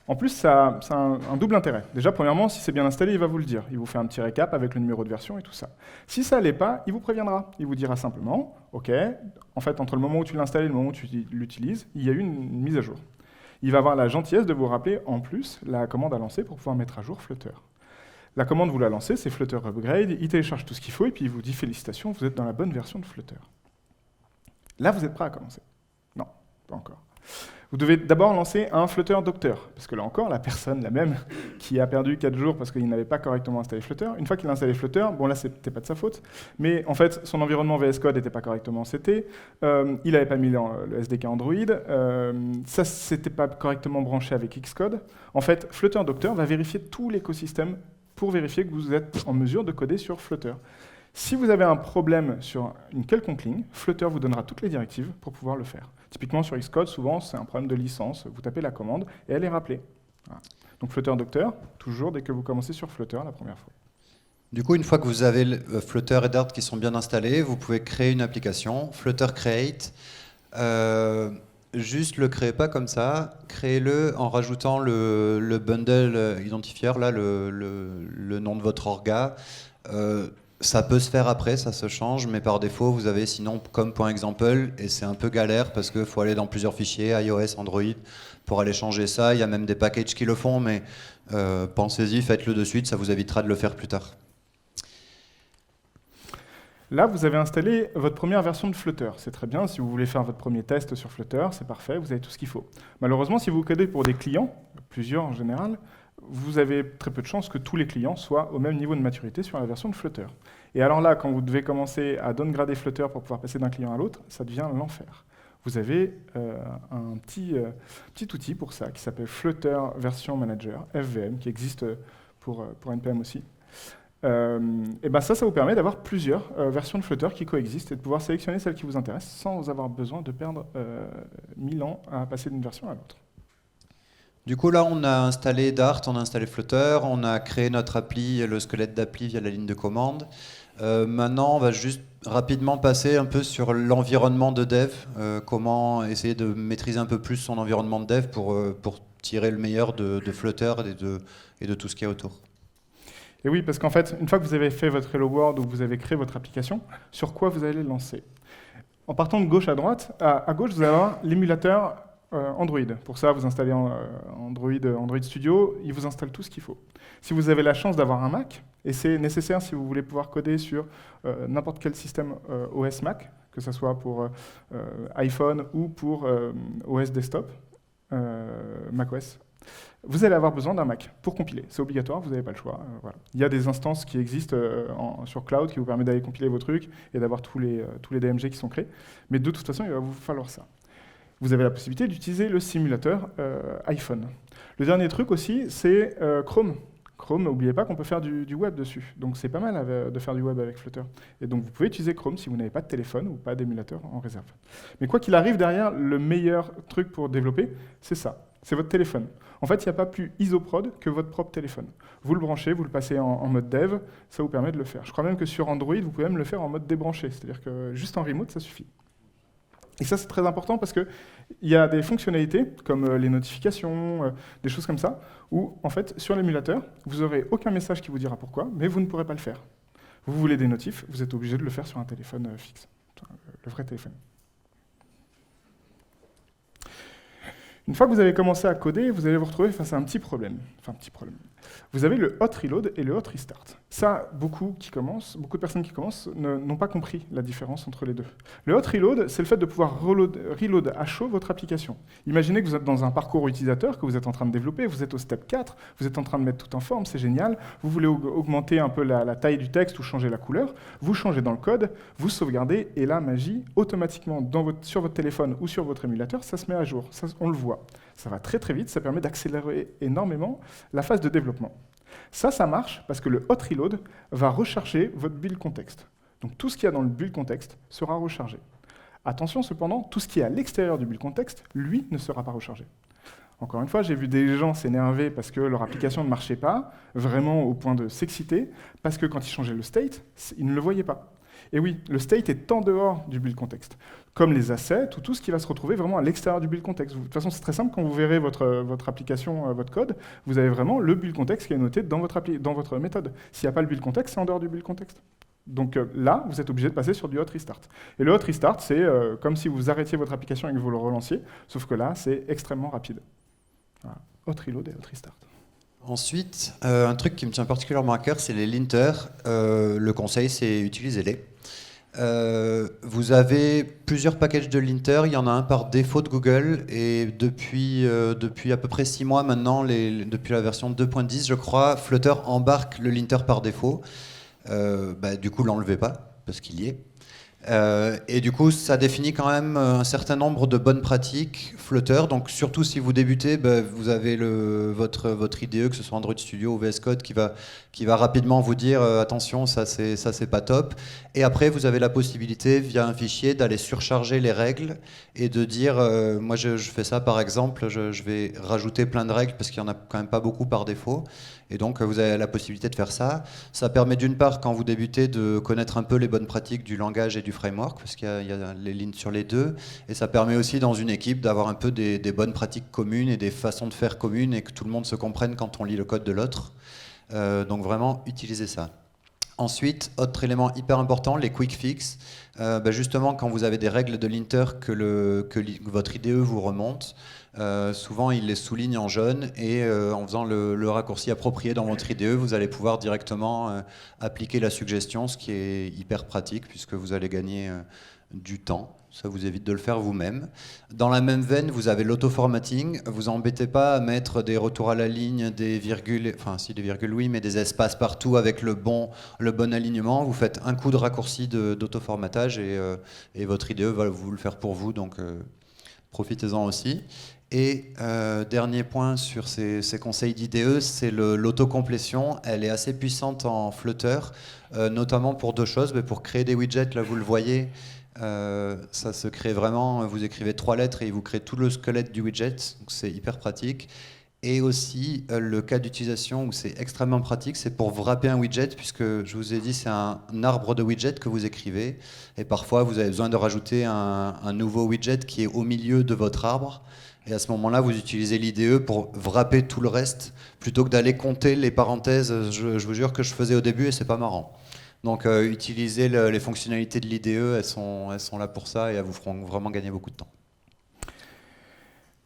A: En plus, ça a un double intérêt. Déjà, premièrement, si c'est bien installé, il va vous le dire. Il vous fait un petit récap avec le numéro de version et tout ça. Si ça n'allait pas, il vous préviendra. Il vous dira simplement, OK, en fait, entre le moment où tu l'installes et le moment où tu l'utilises, il y a eu une mise à jour. Il va avoir la gentillesse de vous rappeler en plus la commande à lancer pour pouvoir mettre à jour Flutter. La commande, vous la lancez, c'est Flutter Upgrade, il télécharge tout ce qu'il faut et puis il vous dit félicitations, vous êtes dans la bonne version de Flutter. Là, vous êtes prêt à commencer? Non, pas encore. Vous devez d'abord lancer un Flutter Docteur, parce que là encore, la personne, la même, qui a perdu 4 jours parce qu'il n'avait pas correctement installé Flutter, une fois qu'il a installé Flutter, bon là, c'était pas de sa faute, mais en fait, son environnement VS Code n'était pas correctement seté, il n'avait pas mis le SDK Android, ça s'était pas correctement branché avec Xcode. En fait, Flutter Docteur va vérifier tout l'écosystème pour vérifier que vous êtes en mesure de coder sur Flutter. Si vous avez un problème sur une quelconque ligne, Flutter vous donnera toutes les directives pour pouvoir le faire. Typiquement sur Xcode, souvent c'est un problème de licence, vous tapez la commande et elle est rappelée. Voilà. Donc Flutter Docteur, toujours dès que vous commencez sur Flutter la première fois.
B: Du coup, une fois que vous avez Flutter et Dart qui sont bien installés, vous pouvez créer une application, Flutter Create. Juste le créez pas comme ça, créez-le en rajoutant le bundle identifier, là, le nom de votre orga. Ça peut se faire après, ça se change, mais par défaut, vous avez sinon comme.example, et c'est un peu galère parce qu'il faut aller dans plusieurs fichiers, iOS, Android, pour aller changer ça. Il y a même des packages qui le font, mais pensez-y, faites-le de suite, ça vous évitera de le faire plus tard.
A: Là, vous avez installé votre première version de Flutter. C'est très bien, si vous voulez faire votre premier test sur Flutter, c'est parfait, vous avez tout ce qu'il faut. Malheureusement, si vous codez pour des clients, plusieurs en général, vous avez très peu de chances que tous les clients soient au même niveau de maturité sur la version de Flutter. Et alors là, quand vous devez commencer à downgrader Flutter pour pouvoir passer d'un client à l'autre, ça devient l'enfer. Vous avez un petit outil pour ça qui s'appelle Flutter Version Manager, FVM, qui existe pour NPM aussi. Et ben ça vous permet d'avoir plusieurs versions de Flutter qui coexistent et de pouvoir sélectionner celle qui vous intéresse sans avoir besoin de perdre 1000 ans à passer d'une version à l'autre.
B: Du coup, là, on a installé Dart, on a installé Flutter, on a créé notre appli, le squelette d'appli via la ligne de commande. Maintenant, on va juste rapidement passer un peu sur l'environnement de dev, comment essayer de maîtriser un peu plus son environnement de dev pour tirer le meilleur de Flutter et de tout ce qu'il y a autour.
A: Et oui, parce qu'en fait, une fois que vous avez fait votre Hello World ou que vous avez créé votre application, sur quoi vous allez lancer? En partant de gauche à droite, à gauche, vous allez avoir l'émulateur Android. Pour ça, vous installez Android Studio, il vous installe tout ce qu'il faut. Si vous avez la chance d'avoir un Mac, et c'est nécessaire si vous voulez pouvoir coder sur n'importe quel système OS Mac, que ce soit pour iPhone ou pour OS Desktop, macOS, vous allez avoir besoin d'un Mac pour compiler. C'est obligatoire, vous n'avez pas le choix. Voilà. Il y a des instances qui existent sur Cloud qui vous permettent d'aller compiler vos trucs et d'avoir tous les DMG qui sont créés. Mais de toute façon, il va vous falloir ça. Vous avez la possibilité d'utiliser le simulateur iPhone. Le dernier truc aussi, c'est Chrome. Chrome, n'oubliez pas qu'on peut faire du web dessus. Donc c'est pas mal de faire du web avec Flutter. Et donc vous pouvez utiliser Chrome si vous n'avez pas de téléphone ou pas d'émulateur en réserve. Mais quoi qu'il arrive derrière, le meilleur truc pour développer, c'est ça. C'est votre téléphone. En fait, il n'y a pas plus isoprod que votre propre téléphone. Vous le branchez, vous le passez en mode dev, ça vous permet de le faire. Je crois même que sur Android, vous pouvez même le faire en mode débranché. C'est-à-dire que juste en remote, ça suffit. Et ça, c'est très important parce qu'il y a des fonctionnalités, comme les notifications, des choses comme ça, où, en fait, sur l'émulateur, vous n'aurez aucun message qui vous dira pourquoi, mais vous ne pourrez pas le faire. Vous voulez des notifs, vous êtes obligé de le faire sur un téléphone fixe, le vrai téléphone. Une fois que vous avez commencé à coder, vous allez vous retrouver face à un petit problème. Enfin, un petit problème. Vous avez le hot reload et le hot restart. Ça, beaucoup de personnes qui commencent n'ont pas compris la différence entre les deux. Le hot reload, c'est le fait de pouvoir reload à chaud votre application. Imaginez que vous êtes dans un parcours utilisateur que vous êtes en train de développer, vous êtes au step 4, vous êtes en train de mettre tout en forme, c'est génial, vous voulez augmenter un peu la taille du texte ou changer la couleur, vous changez dans le code, vous sauvegardez, et là, magie, automatiquement, sur votre téléphone ou sur votre émulateur, ça se met à jour, ça, on le voit. Ça va très très vite, ça permet d'accélérer énormément la phase de développement. Ça marche parce que le hot reload va recharger votre build contexte. Donc tout ce qu'il y a dans le build contexte sera rechargé. Attention cependant, tout ce qui est à l'extérieur du build contexte, lui, ne sera pas rechargé. Encore une fois, j'ai vu des gens s'énerver parce que leur application ne marchait pas, vraiment au point de s'exciter, parce que quand ils changeaient le state, ils ne le voyaient pas. Et oui, le state est en dehors du build contexte, comme les assets ou tout ce qui va se retrouver vraiment à l'extérieur du build contexte. De toute façon, c'est très simple, quand vous verrez votre application, votre code, vous avez vraiment le build contexte qui est noté dans votre méthode. S'il n'y a pas le build contexte, c'est en dehors du build contexte. Donc là, vous êtes obligé de passer sur du hot restart. Et le hot restart, c'est comme si vous arrêtiez votre application et que vous le relanciez, sauf que là, c'est extrêmement rapide. Voilà. Hot reload et hot restart.
B: Ensuite, un truc qui me tient particulièrement à cœur, c'est les linters. Le conseil, c'est utilisez-les. Vous avez plusieurs packages de linter, il y en a un par défaut de Google, et depuis à peu près 6 mois maintenant, depuis la version 2.10 je crois, Flutter embarque le linter par défaut. Du coup l'enlevez pas, parce qu'il y est. Et du coup, ça définit quand même un certain nombre de bonnes pratiques Flutter. Donc, surtout si vous débutez, vous avez votre IDE, que ce soit Android Studio ou VS Code, qui va rapidement vous dire attention, ça c'est pas top. Et après, vous avez la possibilité, via un fichier, d'aller surcharger les règles et de dire moi je fais ça par exemple, je vais rajouter plein de règles parce qu'il n'y en a quand même pas beaucoup par défaut. Et donc, vous avez la possibilité de faire ça. Ça permet d'une part, quand vous débutez, de connaître un peu les bonnes pratiques du langage et du framework, parce qu'il y a les lignes sur les deux. Et ça permet aussi, dans une équipe, d'avoir un peu des bonnes pratiques communes et des façons de faire communes et que tout le monde se comprenne quand on lit le code de l'autre. Donc vraiment, utilisez ça. Ensuite, autre élément hyper important, les quick fix. Justement, quand vous avez des règles de linter que votre IDE vous remonte, souvent il les souligne en jaune et en faisant le raccourci approprié dans votre IDE, vous allez pouvoir directement appliquer la suggestion, ce qui est hyper pratique puisque vous allez gagner du temps. Ça vous évite de le faire vous-même. Dans la même veine, vous avez l'auto-formatting. Vous embêtez pas à mettre des retours à la ligne, des virgules, enfin si des virgules oui, mais des espaces partout avec le bon alignement. Vous faites un coup de raccourci d'auto-formatage et votre IDE va vous le faire pour vous, donc profitez-en aussi. Et dernier point sur ces conseils d'IDE, c'est l'autocomplétion. Elle est assez puissante en Flutter, notamment pour deux choses. Mais pour créer des widgets, là vous le voyez, ça se crée vraiment, vous écrivez 3 lettres et il vous crée tout le squelette du widget, donc c'est hyper pratique. Et aussi, le cas d'utilisation où c'est extrêmement pratique, c'est pour wrapper un widget, puisque je vous ai dit, c'est un arbre de widgets que vous écrivez, et parfois vous avez besoin de rajouter un nouveau widget qui est au milieu de votre arbre, et à ce moment-là, vous utilisez l'IDE pour wrapper tout le reste, plutôt que d'aller compter les parenthèses, je vous jure que je faisais au début, et c'est pas marrant. Donc utilisez les fonctionnalités de l'IDE, elles sont là pour ça, et elles vous feront vraiment gagner beaucoup de temps.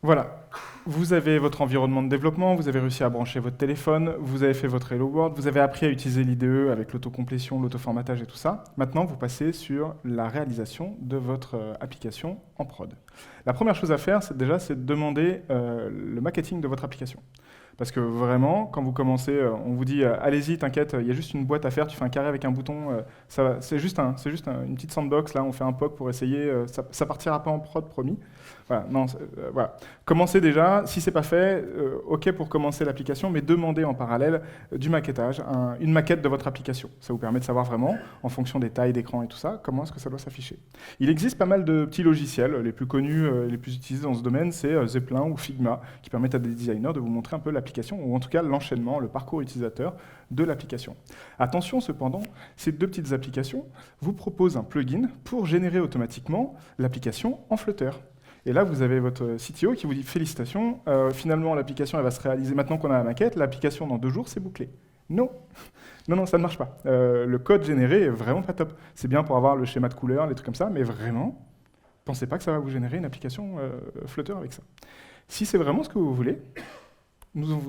A: Voilà, vous avez votre environnement de développement, vous avez réussi à brancher votre téléphone, vous avez fait votre Hello World, vous avez appris à utiliser l'IDE avec l'autocomplétion, l'autoformatage et tout ça. Maintenant, vous passez sur la réalisation de votre application en prod. La première chose à faire, c'est de demander le maquetting de votre application. Parce que vraiment, quand vous commencez, on vous dit allez-y, t'inquiète, il y a juste une boîte à faire, tu fais un carré avec un bouton, c'est juste une petite sandbox, là, on fait un POC pour essayer, ça partira pas en prod, promis. Voilà, non, voilà. Commencez déjà, si c'est pas fait, ok pour commencer l'application, mais demandez en parallèle du maquettage, une maquette de votre application. Ça vous permet de savoir vraiment, en fonction des tailles d'écran et tout ça, comment est-ce que ça doit s'afficher. Il existe pas mal de petits logiciels, les plus connus, les plus utilisés dans ce domaine, c'est Zeplin ou Figma, qui permettent à des designers de vous montrer un peu l'application, ou en tout cas l'enchaînement, le parcours utilisateur de l'application. Attention cependant, ces deux petites applications vous proposent un plugin pour générer automatiquement l'application en Flutter. Et là, vous avez votre CTO qui vous dit « Félicitations, finalement l'application elle va se réaliser maintenant qu'on a la maquette, l'application dans 2 jours, c'est bouclé. » Non, non, ça ne marche pas. Le code généré est vraiment pas top. C'est bien pour avoir le schéma de couleurs, les trucs comme ça, mais vraiment, pensez pas que ça va vous générer une application Flutter avec ça. Si c'est vraiment ce que vous voulez, nous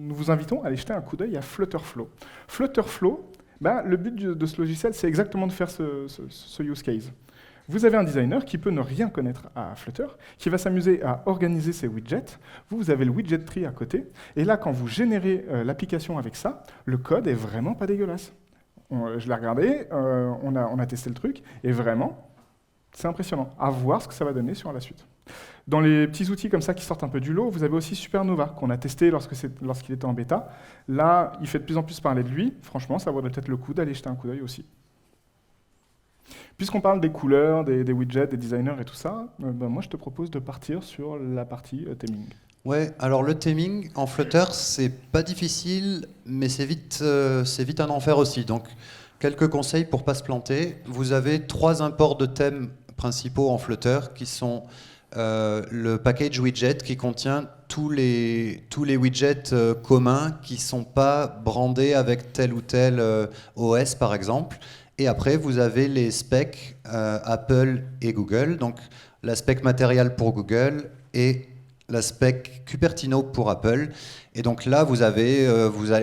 A: vous invitons à aller jeter un coup d'œil à Flutterflow. Flutterflow, le but de ce logiciel, c'est exactement de faire ce use case. Vous avez un designer qui peut ne rien connaître à Flutter, qui va s'amuser à organiser ses widgets. Vous avez le widget tree à côté. Et là, quand vous générez l'application avec ça, le code est vraiment pas dégueulasse. Je l'ai regardé, on a testé le truc, et vraiment, c'est impressionnant. À voir ce que ça va donner sur la suite. Dans les petits outils comme ça qui sortent un peu du lot, vous avez aussi Supernova, qu'on a testé lorsqu'il était en bêta. Là, il fait de plus en plus parler de lui. Franchement, ça vaudrait peut-être le coup d'aller jeter un coup d'œil aussi. Puisqu'on parle des couleurs, des widgets, des designers et tout ça, moi je te propose de partir sur la partie theming.
B: Ouais, alors le theming en Flutter, c'est pas difficile, mais c'est vite un enfer aussi. Donc, quelques conseils pour pas se planter. Vous avez 3 imports de thèmes principaux en Flutter qui sont le package widget qui contient tous les widgets communs qui sont pas brandés avec tel ou tel OS par exemple. Et après, vous avez les specs Apple et Google. Donc, la spec matériel pour Google et la spec Cupertino pour Apple. Et donc là, vous allez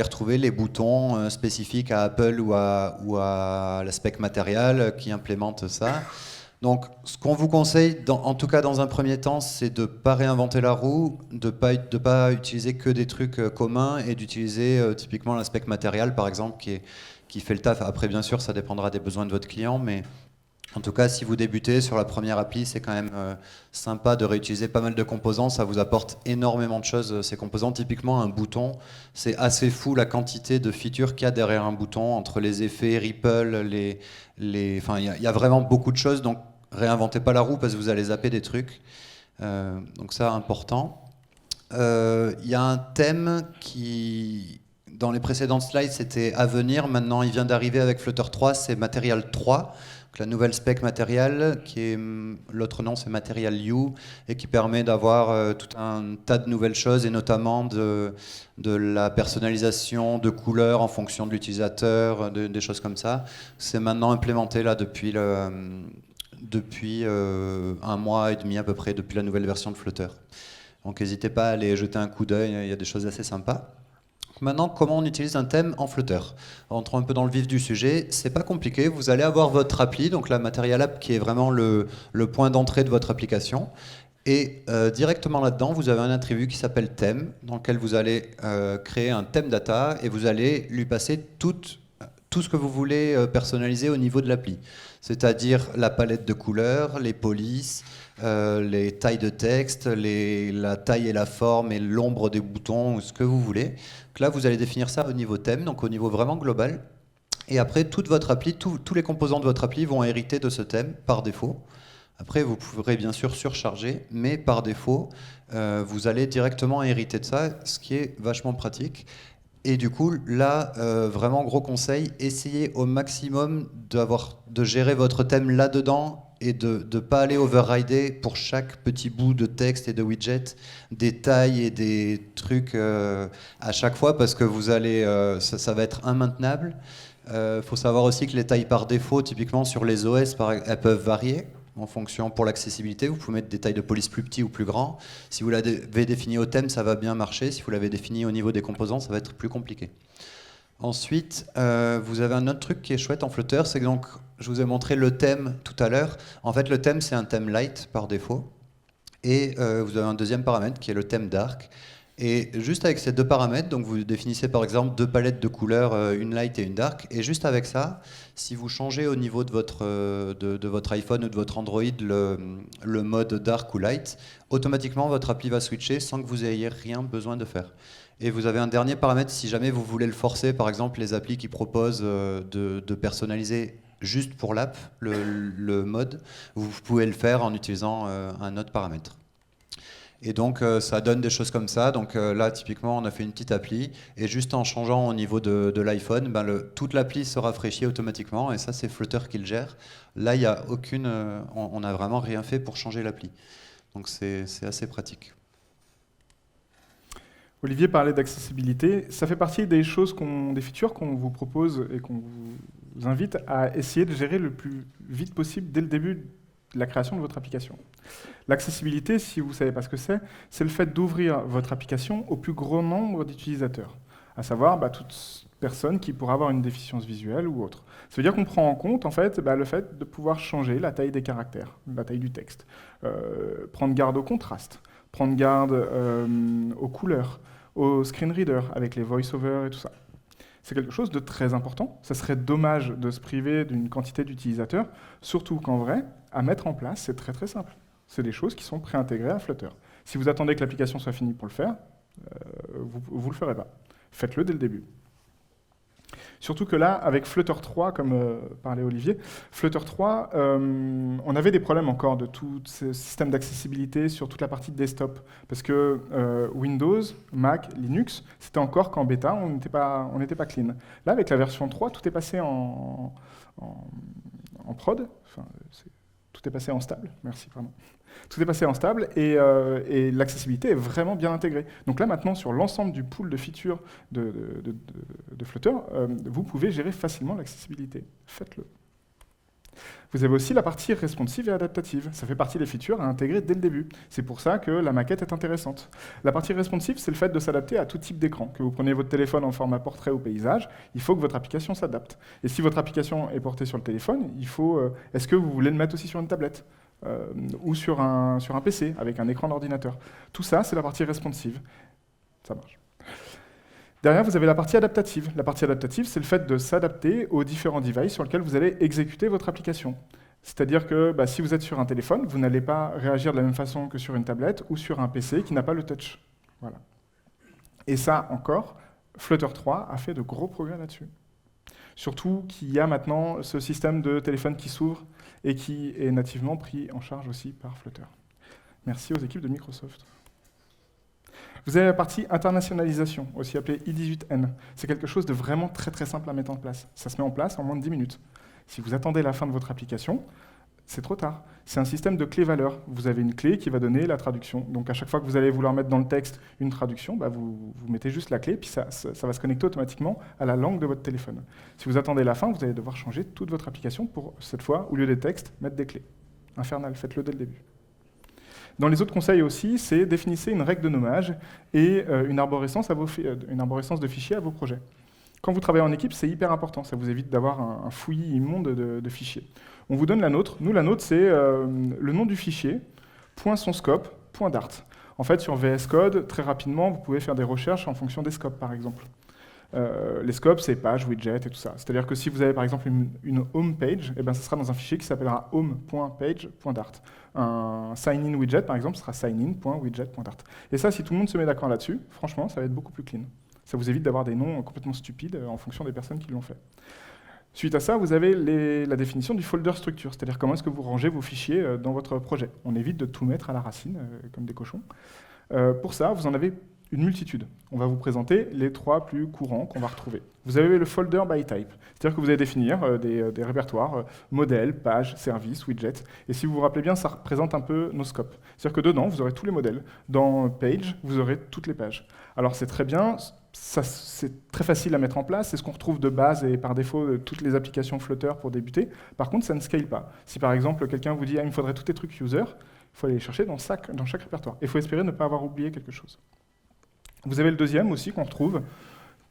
B: retrouver les boutons spécifiques à Apple ou à la spec matériel qui implémentent ça. Donc, ce qu'on vous conseille, en tout cas dans un premier temps, c'est de ne pas réinventer la roue, de pas utiliser que des trucs communs et d'utiliser typiquement la spec matériel, par exemple, qui fait le taf. Après, bien sûr, ça dépendra des besoins de votre client, mais en tout cas, si vous débutez sur la première appli, c'est quand même sympa de réutiliser pas mal de composants. Ça vous apporte énormément de choses, ces composants. Typiquement, un bouton, c'est assez fou la quantité de features qu'il y a derrière un bouton, entre les effets, Ripple, enfin, il y a vraiment beaucoup de choses. Donc, réinventez pas la roue parce que vous allez zapper des trucs. Donc ça, important. Il y a un thème qui, dans les précédentes slides, c'était à venir. Maintenant, il vient d'arriver avec Flutter 3, c'est Material 3. La nouvelle spec Material, l'autre nom c'est Material U, et qui permet d'avoir tout un tas de nouvelles choses, et notamment de la personnalisation de couleurs en fonction de l'utilisateur, des choses comme ça. C'est maintenant implémenté là depuis un mois et demi à peu près, depuis la nouvelle version de Flutter. Donc n'hésitez pas à aller jeter un coup d'œil, il y a des choses assez sympas. Maintenant, comment on utilise un thème en Flutter? Rentrons un peu dans le vif du sujet, c'est pas compliqué, vous allez avoir votre appli, donc la Material App qui est vraiment le point d'entrée de votre application, et directement là-dedans, vous avez un attribut qui s'appelle thème, dans lequel vous allez créer un thème data, et vous allez lui passer tout ce que vous voulez personnaliser au niveau de l'appli, c'est-à-dire la palette de couleurs, les polices, les tailles de texte, la taille et la forme et l'ombre des boutons, ou ce que vous voulez. Donc là, vous allez définir ça au niveau thème, donc au niveau vraiment global. Et après, toute votre appli, tous les composants de votre appli vont hériter de ce thème par défaut. Après, vous pourrez bien sûr surcharger, mais par défaut, vous allez directement hériter de ça, ce qui est vachement pratique. Et du coup, là, vraiment gros conseil, essayez au maximum de gérer votre thème là-dedans et de ne pas aller overrider pour chaque petit bout de texte et de widget des tailles et des trucs à chaque fois, parce que ça va être immaintenable. Faut savoir aussi que les tailles par défaut, typiquement sur les OS, elles peuvent varier en fonction pour l'accessibilité. Vous pouvez mettre des tailles de police plus petits ou plus grands. Si vous l'avez défini au thème, ça va bien marcher. Si vous l'avez défini au niveau des composants, ça va être plus compliqué. Ensuite, vous avez un autre truc qui est chouette en Flutter, c'est que donc, je vous ai montré le thème tout à l'heure. En fait, le thème, c'est un thème light par défaut. Et vous avez un deuxième paramètre qui est le thème dark. Et juste avec ces 2 paramètres, donc vous définissez par exemple 2 palettes de couleurs, une light et une dark, et juste avec ça, si vous changez au niveau de votre iPhone ou de votre Android le mode dark ou light, automatiquement votre appli va switcher sans que vous ayez rien besoin de faire. Et vous avez un dernier paramètre, si jamais vous voulez le forcer, par exemple les applis qui proposent de personnaliser juste pour l'app le mode, vous pouvez le faire en utilisant un autre paramètre. Et donc ça donne des choses comme ça. Donc là typiquement on a fait une petite appli et juste en changeant au niveau de l'iPhone, toute l'appli se rafraîchit automatiquement et ça c'est Flutter qui le gère. Là il y a on n'a vraiment rien fait pour changer l'appli. Donc c'est assez pratique.
A: Olivier parlait d'accessibilité. Ça fait partie des features qu'on vous propose et qu'on vous invite à essayer de gérer le plus vite possible dès le début la création de votre application. L'accessibilité, si vous ne savez pas ce que c'est le fait d'ouvrir votre application au plus grand nombre d'utilisateurs, à savoir toute personne qui pourra avoir une déficience visuelle ou autre. Ça veut dire qu'on prend en compte en fait, le fait de pouvoir changer la taille des caractères, la taille du texte, prendre garde au contraste, prendre garde aux couleurs, au screen reader avec les voice-over et tout ça. C'est quelque chose de très important. Ça serait dommage de se priver d'une quantité d'utilisateurs, surtout qu'en vrai, à mettre en place, c'est très très simple. C'est des choses qui sont préintégrées à Flutter. Si vous attendez que l'application soit finie pour le faire, vous ne le ferez pas. Faites-le dès le début. Surtout que là, avec Flutter 3, comme parlait Olivier, Flutter 3, on avait des problèmes encore de tout ce système d'accessibilité sur toute la partie desktop. Parce que Windows, Mac, Linux, c'était encore qu'en bêta, on n'était pas clean. Là, avec la version 3, tout est passé en prod. Enfin, tout est passé en stable. Merci, pardon. Tout est passé en stable et l'accessibilité est vraiment bien intégrée. Donc là, maintenant, sur l'ensemble du pool de features de Flutter, vous pouvez gérer facilement l'accessibilité. Faites-le. Vous avez aussi la partie responsive et adaptative. Ça fait partie des features à intégrer dès le début. C'est pour ça que la maquette est intéressante. La partie responsive, c'est le fait de s'adapter à tout type d'écran. Que vous preniez votre téléphone en format portrait ou paysage, il faut que votre application s'adapte. Et si votre application est portée sur le téléphone, est-ce que vous voulez le mettre aussi sur une tablette ou sur un PC avec un écran d'ordinateur? Tout ça, c'est la partie responsive. Ça marche. Derrière, vous avez la partie adaptative. La partie adaptative, c'est le fait de s'adapter aux différents devices sur lesquels vous allez exécuter votre application. C'est-à-dire que si vous êtes sur un téléphone, vous n'allez pas réagir de la même façon que sur une tablette ou sur un PC qui n'a pas le touch. Voilà. Et ça, encore, Flutter 3 a fait de gros progrès là-dessus. Surtout qu'il y a maintenant ce système de téléphone qui s'ouvre et qui est nativement pris en charge aussi par Flutter. Merci aux équipes de Microsoft. Vous avez la partie internationalisation, aussi appelée I18N. C'est quelque chose de vraiment très très simple à mettre en place. Ça se met en place en moins de 10 minutes. Si vous attendez la fin de votre application, c'est trop tard. C'est un système de clé-valeur. Vous avez une clé qui va donner la traduction. Donc à chaque fois que vous allez vouloir mettre dans le texte une traduction, vous mettez juste la clé, puis ça va se connecter automatiquement à la langue de votre téléphone. Si vous attendez la fin, vous allez devoir changer toute votre application pour, cette fois, au lieu des textes, mettre des clés. Infernal, faites-le dès le début. Dans les autres conseils aussi, c'est définissez une règle de nommage et une arborescence de fichiers à vos projets. Quand vous travaillez en équipe, c'est hyper important, ça vous évite d'avoir un fouillis immonde de fichiers. On vous donne la nôtre. Nous, la nôtre, c'est le nom du fichier, .sonscope, .dart. En fait, sur VS Code, très rapidement, vous pouvez faire des recherches en fonction des scopes, par exemple. Les scopes, c'est page, widget et tout ça. C'est-à-dire que si vous avez par exemple une home page, ce sera dans un fichier qui s'appellera home.page.dart. Un sign-in widget, par exemple, sera sign-in.widget.dart. Et ça, si tout le monde se met d'accord là-dessus, franchement, ça va être beaucoup plus clean. Ça vous évite d'avoir des noms complètement stupides en fonction des personnes qui l'ont fait. Suite à ça, vous avez la définition du folder structure, c'est-à-dire comment est-ce que vous rangez vos fichiers dans votre projet. On évite de tout mettre à la racine, comme des cochons. Pour ça, vous en avez une multitude. On va vous présenter les 3 plus courants qu'on va retrouver. Vous avez le folder by type, c'est-à-dire que vous allez définir des répertoires, modèles, pages, services, widgets. Et si vous vous rappelez bien, ça représente un peu nos scopes. C'est-à-dire que dedans, vous aurez tous les modèles. Dans page, vous aurez toutes les pages. Alors c'est très bien, c'est très facile à mettre en place, c'est ce qu'on retrouve de base et par défaut de toutes les applications Flutter pour débuter. Par contre, ça ne scale pas. Si par exemple, quelqu'un vous dit « il me faudrait tous les trucs user », il faut aller les chercher dans chaque répertoire. Et il faut espérer ne pas avoir oublié quelque chose. Vous avez le deuxième aussi qu'on retrouve,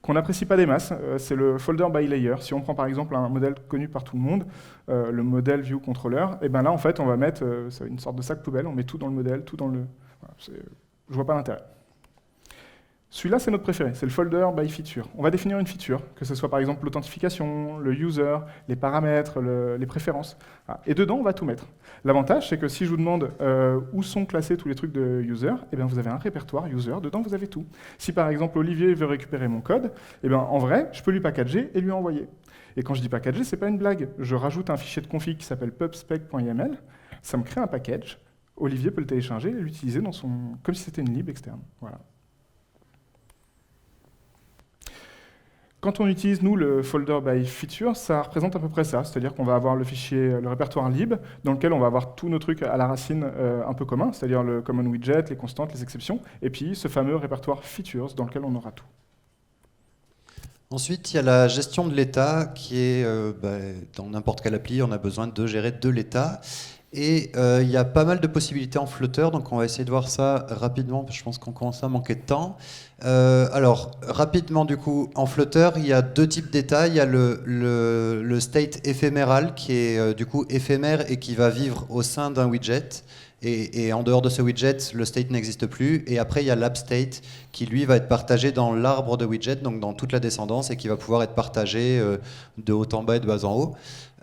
A: qu'on n'apprécie pas des masses, c'est le folder by layer. Si on prend par exemple un modèle connu par tout le monde, le modèle view controller, et là en fait on va mettre une sorte de sac poubelle, on met tout dans le modèle, tout dans le... Voilà, je vois pas l'intérêt. Celui-là, c'est notre préféré, c'est le folder by feature. On va définir une feature, que ce soit par exemple l'authentification, le user, les paramètres, les préférences. Voilà. Et dedans, on va tout mettre. L'avantage, c'est que si je vous demande où sont classés tous les trucs de user, vous avez un répertoire user, dedans vous avez tout. Si par exemple Olivier veut récupérer mon code, en vrai, je peux lui packager et lui envoyer. Et quand je dis packager, c'est pas une blague. Je rajoute un fichier de config qui s'appelle pubspec.yml, ça me crée un package, Olivier peut le télécharger et l'utiliser comme si c'était une lib externe. Voilà. Quand on utilise, nous, le folder by feature, ça représente à peu près ça. C'est-à-dire qu'on va avoir le répertoire lib, dans lequel on va avoir tous nos trucs à la racine un peu communs, c'est-à-dire le common widget, les constantes, les exceptions, et puis ce fameux répertoire features, dans lequel on aura tout.
B: Ensuite, il y a la gestion de l'état, qui est, dans n'importe quelle appli, on a besoin de gérer de l'état. Et il y a pas mal de possibilités en Flutter, donc on va essayer de voir ça rapidement, parce que je pense qu'on commence à manquer de temps. Alors, rapidement du coup, en Flutter, il y a deux types d'états. Il y a le state éphéméral, qui est du coup éphémère et qui va vivre au sein d'un widget. Et en dehors de ce widget, le state n'existe plus. Et après, il y a l'AppState, qui lui va être partagé dans l'arbre de widget, donc dans toute la descendance, et qui va pouvoir être partagé de haut en bas et de bas en haut.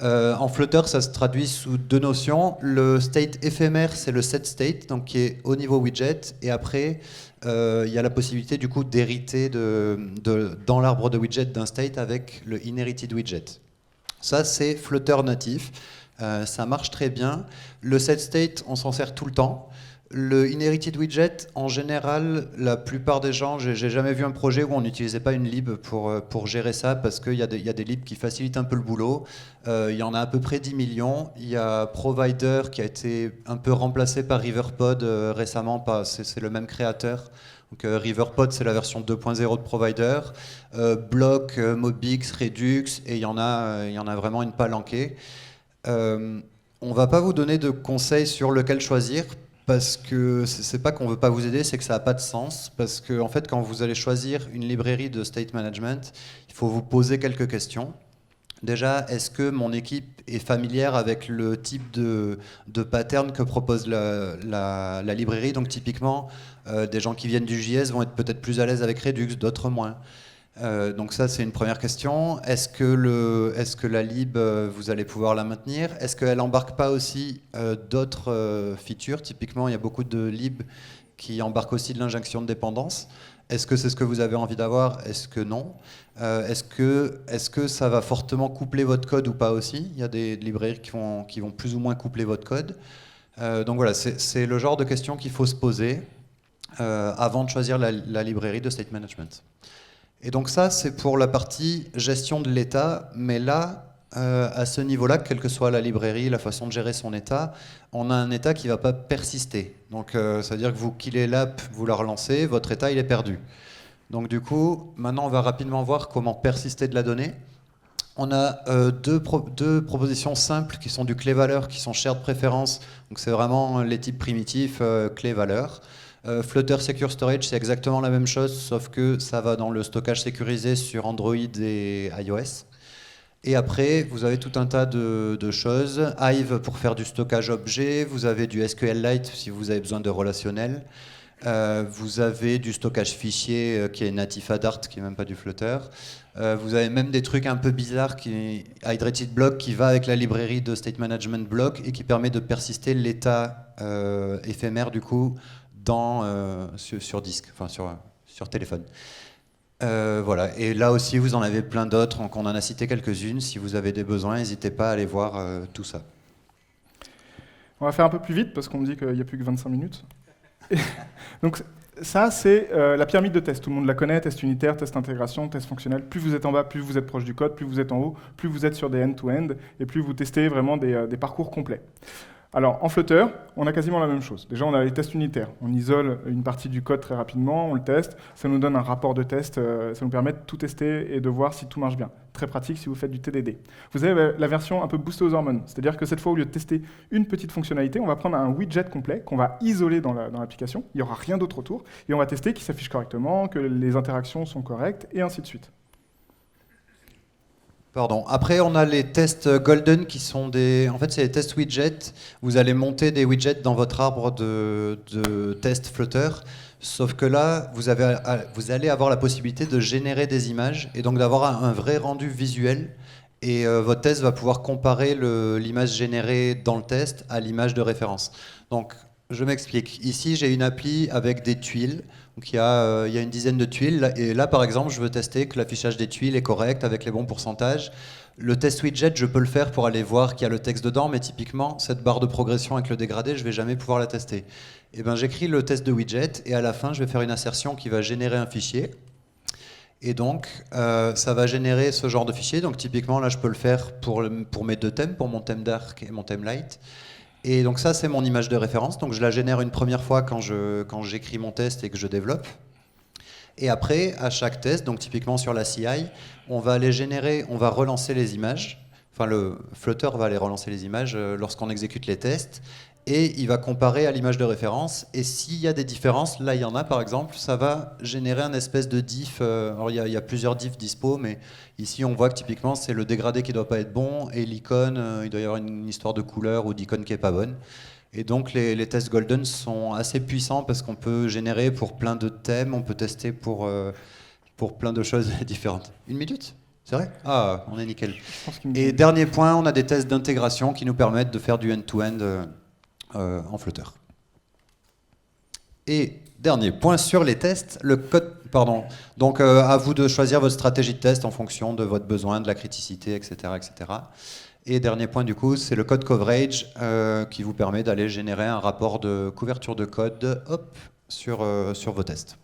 B: En Flutter, ça se traduit sous deux notions. Le state éphémère, c'est le set state, donc qui est au niveau widget. Et après, il y a la possibilité du coup d'hériter dans l'arbre de widget d'un state avec le inherited widget. Ça, c'est Flutter natif. Ça marche très bien. Le set state, on s'en sert tout le temps. Le inherited widget, en général, la plupart des gens, j'ai jamais vu un projet où on n'utilisait pas une lib pour gérer ça, parce qu'il y a des libs qui facilitent un peu le boulot. Il y en a à peu près 10 millions. Il y a Provider qui a été un peu remplacé par Riverpod récemment. C'est le même créateur. Donc, Riverpod, c'est la version 2.0 de Provider. Block, Mobix, Redux, et il y en a vraiment une palanquée. On va pas vous donner de conseils sur lequel choisir, parce que c'est pas qu'on veut pas vous aider, c'est que ça n'a pas de sens. Parce que en fait, quand vous allez choisir une librairie de state management, il faut vous poser quelques questions. Déjà, est-ce que mon équipe est familière avec le type de pattern que propose la librairie? Donc typiquement, des gens qui viennent du JS vont être peut-être plus à l'aise avec Redux, d'autres moins. Donc ça, c'est une première question. Est-ce que la lib, vous allez pouvoir la maintenir? Est-ce qu'elle embarque pas aussi d'autres features? Typiquement, il y a beaucoup de libs qui embarquent aussi de l'injection de dépendance. Est-ce que c'est ce que vous avez envie d'avoir? Est-ce que non? Est-ce que ça va fortement coupler votre code ou pas aussi? Il y a des librairies qui vont plus ou moins coupler votre code. Donc voilà, c'est le genre de questions qu'il faut se poser avant de choisir la librairie de state management. Et donc ça, c'est pour la partie gestion de l'état, mais là, à ce niveau-là, quelle que soit la librairie, la façon de gérer son état, on a un état qui ne va pas persister. Donc ça veut dire que vous killez l'app, vous la relancez, votre état il est perdu. Donc du coup, maintenant on va rapidement voir comment persister de la donnée. On a deux propositions simples qui sont du clé-valeur, qui sont shared préférence. Donc c'est vraiment les types primitifs clé-valeur. Flutter Secure Storage, c'est exactement la même chose, sauf que ça va dans le stockage sécurisé sur Android et iOS. Et après, vous avez tout un tas de choses. Hive pour faire du stockage objet, vous avez du SQLite si vous avez besoin de relationnel. Vous avez du stockage fichier qui est natif à Dart, qui n'est même pas du Flutter. Vous avez même des trucs un peu bizarres, Hydrated Block qui va avec la librairie de State Management Block et qui permet de persister l'état éphémère du coup sur disque, enfin sur téléphone. Voilà, et là aussi vous en avez plein d'autres, donc on en a cité quelques-unes. Si vous avez des besoins, n'hésitez pas à aller voir tout ça.
A: On va faire un peu plus vite parce qu'on me dit qu'il n'y a plus que 25 minutes. Donc ça, c'est la pyramide de test. Tout le monde la connaît, test unitaire, test intégration, test fonctionnel. Plus vous êtes en bas, plus vous êtes proche du code, plus vous êtes en haut, plus vous êtes sur des end-to-end, et plus vous testez vraiment des parcours complets. Alors, en Flutter, on a quasiment la même chose. Déjà, on a les tests unitaires. On isole une partie du code très rapidement, on le teste, ça nous donne un rapport de test, ça nous permet de tout tester et de voir si tout marche bien. Très pratique si vous faites du TDD. Vous avez la version un peu boostée aux hormones, c'est-à-dire que cette fois, au lieu de tester une petite fonctionnalité, on va prendre un widget complet qu'on va isoler dans l'application, il n'y aura rien d'autre autour, et on va tester qu'il s'affiche correctement, que les interactions sont correctes, et ainsi de suite.
B: Pardon. Après, on a les tests golden qui sont en fait, c'est les tests widgets. Vous allez monter des widgets dans votre arbre de tests Flutter. Sauf que là, vous allez avoir la possibilité de générer des images et donc d'avoir un vrai rendu visuel. Et votre test va pouvoir comparer l'image générée dans le test à l'image de référence. Donc, je m'explique. Ici, j'ai une appli avec des tuiles. Donc il y a une dizaine de tuiles. Et là, par exemple, je veux tester que l'affichage des tuiles est correct avec les bons pourcentages. Le test widget, je peux le faire pour aller voir qu'il y a le texte dedans, mais typiquement, cette barre de progression avec le dégradé, je ne vais jamais pouvoir la tester. Et ben, j'écris le test de widget et à la fin, je vais faire une assertion qui va générer un fichier. Et donc, ça va générer ce genre de fichier. Donc typiquement, là, je peux le faire pour mes deux thèmes, pour mon thème dark et mon thème light. Et donc ça, c'est mon image de référence. Donc je la génère une première fois quand j'écris mon test et que je développe. Et après, à chaque test, donc typiquement sur la CI, on va aller générer, on va relancer les images. enfin le Flutter va aller relancer les images lorsqu'on exécute les tests, et il va comparer à l'image de référence, et s'il y a des différences, là il y en a par exemple, ça va générer un espèce de diff. Alors il y a plusieurs diffs dispo, mais ici on voit que typiquement c'est le dégradé qui ne doit pas être bon, et l'icône, il doit y avoir une histoire de couleur ou d'icône qui n'est pas bonne. Et donc les tests Golden sont assez puissants parce qu'on peut générer pour plein de thèmes, on peut tester pour plein de choses différentes. Une minute? C'est vrai? Ah, on est nickel. Et dernier point, on a des tests d'intégration qui nous permettent de faire du end-to-end en Flutter. Et dernier point sur les tests, le code, pardon. Donc à vous de choisir votre stratégie de test en fonction de votre besoin, de la criticité, etc., etc. Et dernier point du coup, c'est le code coverage qui vous permet d'aller générer un rapport de couverture de code, hop, sur vos tests.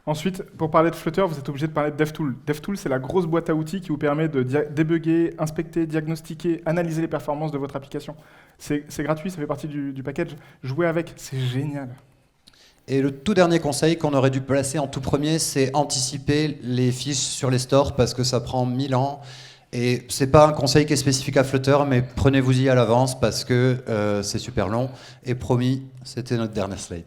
A: Ensuite, pour parler de Flutter, vous êtes obligé de parler de DevTool. DevTool, c'est la grosse boîte à outils qui vous permet de débugger, inspecter, diagnostiquer, analyser les performances de votre application. C'est gratuit, ça fait partie du package. Jouez avec, c'est génial.
B: Et le tout dernier conseil qu'on aurait dû placer en tout premier, c'est anticiper les fiches sur les stores parce que ça prend 1000 ans. Et c'est pas un conseil qui est spécifique à Flutter, mais prenez-vous-y à l'avance parce que c'est super long. Et promis, c'était notre dernière slide.